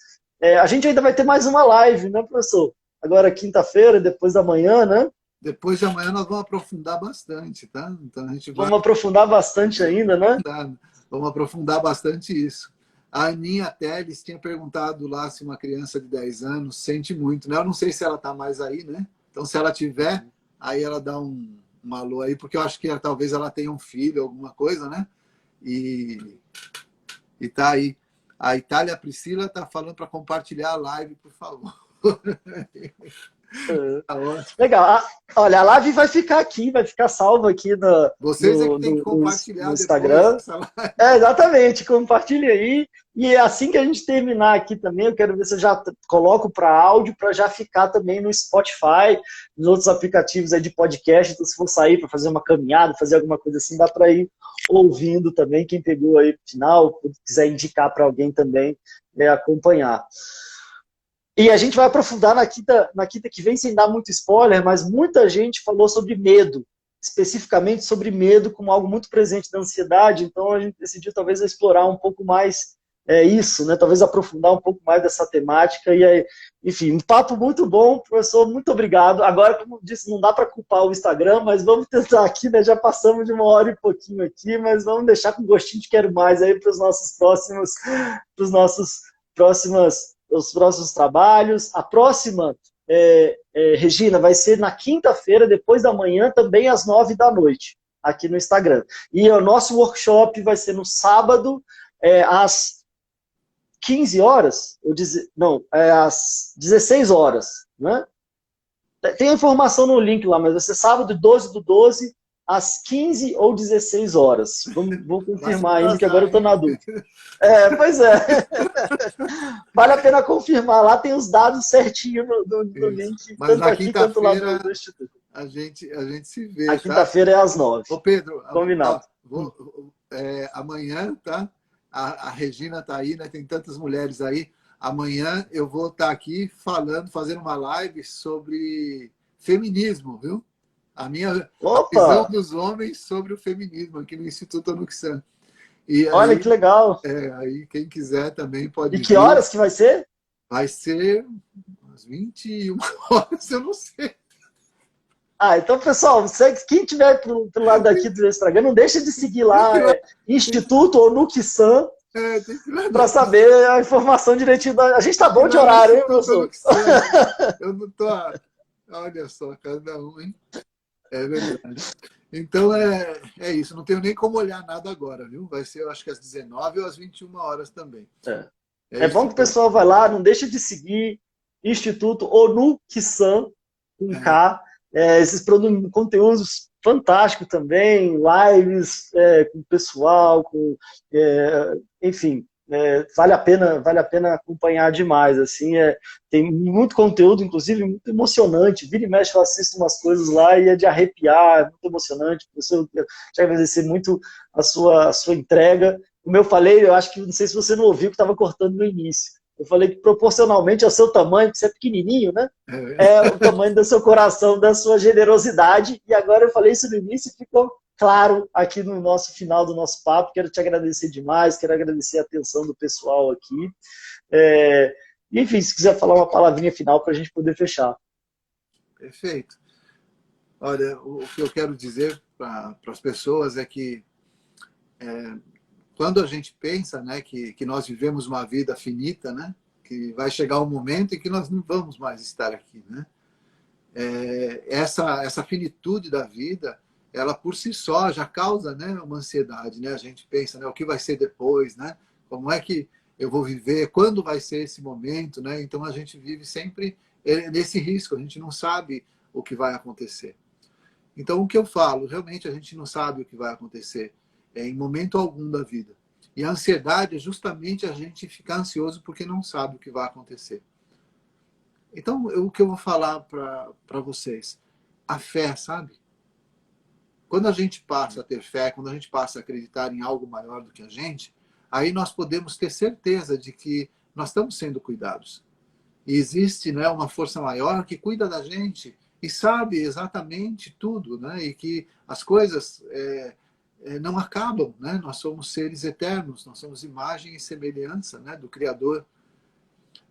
A gente ainda vai ter mais uma live, né, professor? Agora, quinta-feira, depois da manhã, né? Depois de amanhã nós vamos aprofundar bastante, tá? Então, a gente vamos aprofundar bastante ainda, né? Vamos aprofundar bastante isso. A Aninha Teles tinha perguntado lá se uma criança de 10 anos sente muito, né? Eu não sei se ela está mais aí, né? Então, se ela tiver, aí ela dá um alô aí, porque eu acho que talvez ela tenha um filho, alguma coisa, né? E tá aí. A Itália Priscila está falando para compartilhar a live, por favor. Tá ótimo. Legal. Olha, a live vai ficar aqui, vai ficar salva aqui Vocês é que tem que compartilhar no Instagram. Exatamente, compartilhe aí. E assim que a gente terminar aqui também, eu quero ver se eu já coloco para áudio, para já ficar também no Spotify, nos outros aplicativos aí de podcast. Então, se for sair para fazer uma caminhada, fazer alguma coisa assim, dá para ir ouvindo também. Quem pegou aí no final, quiser indicar para alguém também acompanhar. E a gente vai aprofundar na quinta que vem, sem dar muito spoiler, mas muita gente falou sobre medo, especificamente sobre medo como algo muito presente da ansiedade, então a gente decidiu talvez explorar um pouco mais isso, né? Talvez aprofundar um pouco mais dessa temática. E aí, enfim, um papo muito bom, professor, muito obrigado. Agora, como disse, não dá para culpar o Instagram, mas vamos tentar aqui, né? Já passamos de 1 hora e pouquinho aqui, mas vamos deixar com gostinho de quero mais aí para os nossos os próximos trabalhos. A próxima, Regina, vai ser na quinta-feira, depois da manhã, também às 9 da noite, aqui no Instagram. E o nosso workshop vai ser no sábado, às 15 horas, não, às 16 horas, né? Tem a informação no link lá, mas vai ser sábado 12/12, às 15 ou 16 horas. Vou confirmar ainda, que agora eu estou na dúvida. Pois é. Vale a pena confirmar. Lá tem os dados certinho no link, mas tanto aqui quanto lá do Instituto. A gente se vê. A quinta-feira é às 9. Ô, Pedro, combinado. Amanhã, tá? A Regina está aí, né? Tem tantas mulheres aí. Amanhã eu vou estar aqui fazendo uma live sobre feminismo, viu? A visão dos homens sobre o feminismo aqui no Instituto Anuxan. Olha que legal. Aí quem quiser também pode vir. E que horas que vai ser? Vai ser umas 21 horas, eu não sei. Então, pessoal, quem estiver pelo lado daqui do Instagram, não deixa de seguir lá Instituto Anuxan para saber a informação direitinho. A gente tá bom de horário, hein, professor? Eu não tô... Olha só, cada um, hein? É verdade. Então, é isso. Não tenho nem como olhar nada agora, viu? Vai ser, eu acho que às 19 ou às 21 horas também. É bom que o pessoal vai lá, não deixa de seguir Instituto Anuxan, com K. Esses conteúdos fantásticos também, lives com o pessoal, enfim, vale a pena acompanhar demais, assim, tem muito conteúdo, inclusive muito emocionante. Vira e mexe eu assisto umas coisas lá e é de arrepiar, é muito emocionante. Professor, eu te agradecer muito a sua entrega. Como eu falei, eu acho que, não sei se você não ouviu, que estava cortando no início. Eu falei que proporcionalmente ao seu tamanho, que você é pequenininho, né? É o tamanho do seu coração, da sua generosidade. E agora eu falei isso no início e ficou claro aqui no nosso final do nosso papo. Quero te agradecer demais, quero agradecer a atenção do pessoal aqui. Enfim, se quiser falar uma palavrinha final para a gente poder fechar. Perfeito. Olha, o que eu quero dizer para as pessoas é que quando a gente pensa, né, que nós vivemos uma vida finita, né, que vai chegar um momento em que nós não vamos mais estar aqui, né? Essa finitude da vida, ela por si só já causa, né, uma ansiedade, né? A gente pensa, né, o que vai ser depois, né? Como é que eu vou viver? Quando vai ser esse momento, né? Então a gente vive sempre nesse risco, a gente não sabe o que vai acontecer. Então o que eu falo, realmente a gente não sabe o que vai acontecer em momento algum da vida. E a ansiedade é justamente a gente ficar ansioso porque não sabe o que vai acontecer. Então, o que eu vou falar para vocês? A fé, sabe? Quando a gente passa a ter fé, quando a gente passa a acreditar em algo maior do que a gente, aí nós podemos ter certeza de que nós estamos sendo cuidados. E existe, né, uma força maior que cuida da gente e sabe exatamente tudo, né? E que as coisas não acabam, né? Nós somos seres eternos, nós somos imagem e semelhança, né, do Criador.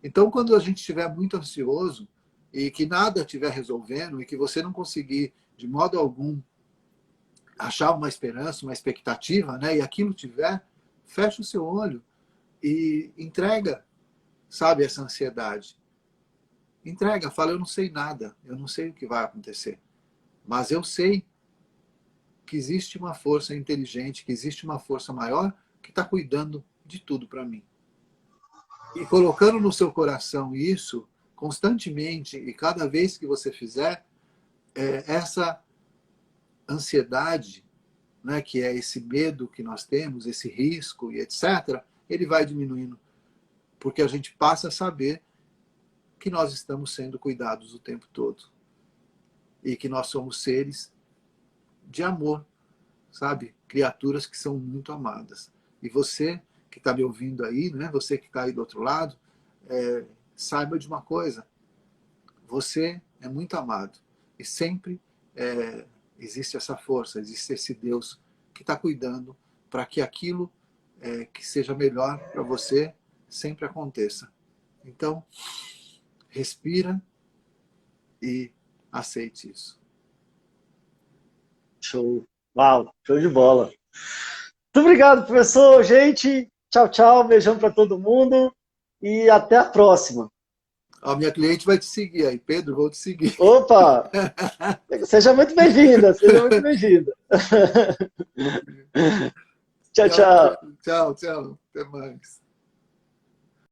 Então, quando a gente estiver muito ansioso e que nada estiver resolvendo e que você não conseguir, de modo algum, achar uma esperança, uma expectativa, né, e aquilo tiver, fecha o seu olho e entrega, sabe, essa ansiedade. Entrega, fala, eu não sei nada, eu não sei o que vai acontecer, mas eu sei que existe uma força inteligente, que existe uma força maior que está cuidando de tudo para mim. E colocando no seu coração isso, constantemente, e cada vez que você fizer, essa ansiedade, né, que é esse medo que nós temos, esse risco e etc., ele vai diminuindo. Porque a gente passa a saber que nós estamos sendo cuidados o tempo todo. E que nós somos seres de amor, sabe? Criaturas que são muito amadas. E você que está me ouvindo aí, né? Você que está aí do outro lado, saiba de uma coisa. Você é muito amado. E sempre existe essa força, existe esse Deus que está cuidando para que aquilo que seja melhor para você sempre aconteça. Então, respira e aceite isso. Show. Uau, show de bola. Muito obrigado, professor. Gente, tchau, tchau. Beijão para todo mundo e até a próxima. A minha cliente vai te seguir aí. Pedro, vou te seguir. Opa! Seja muito bem-vinda, seja muito bem-vinda. Tchau, tchau. Tchau, tchau. Até mais.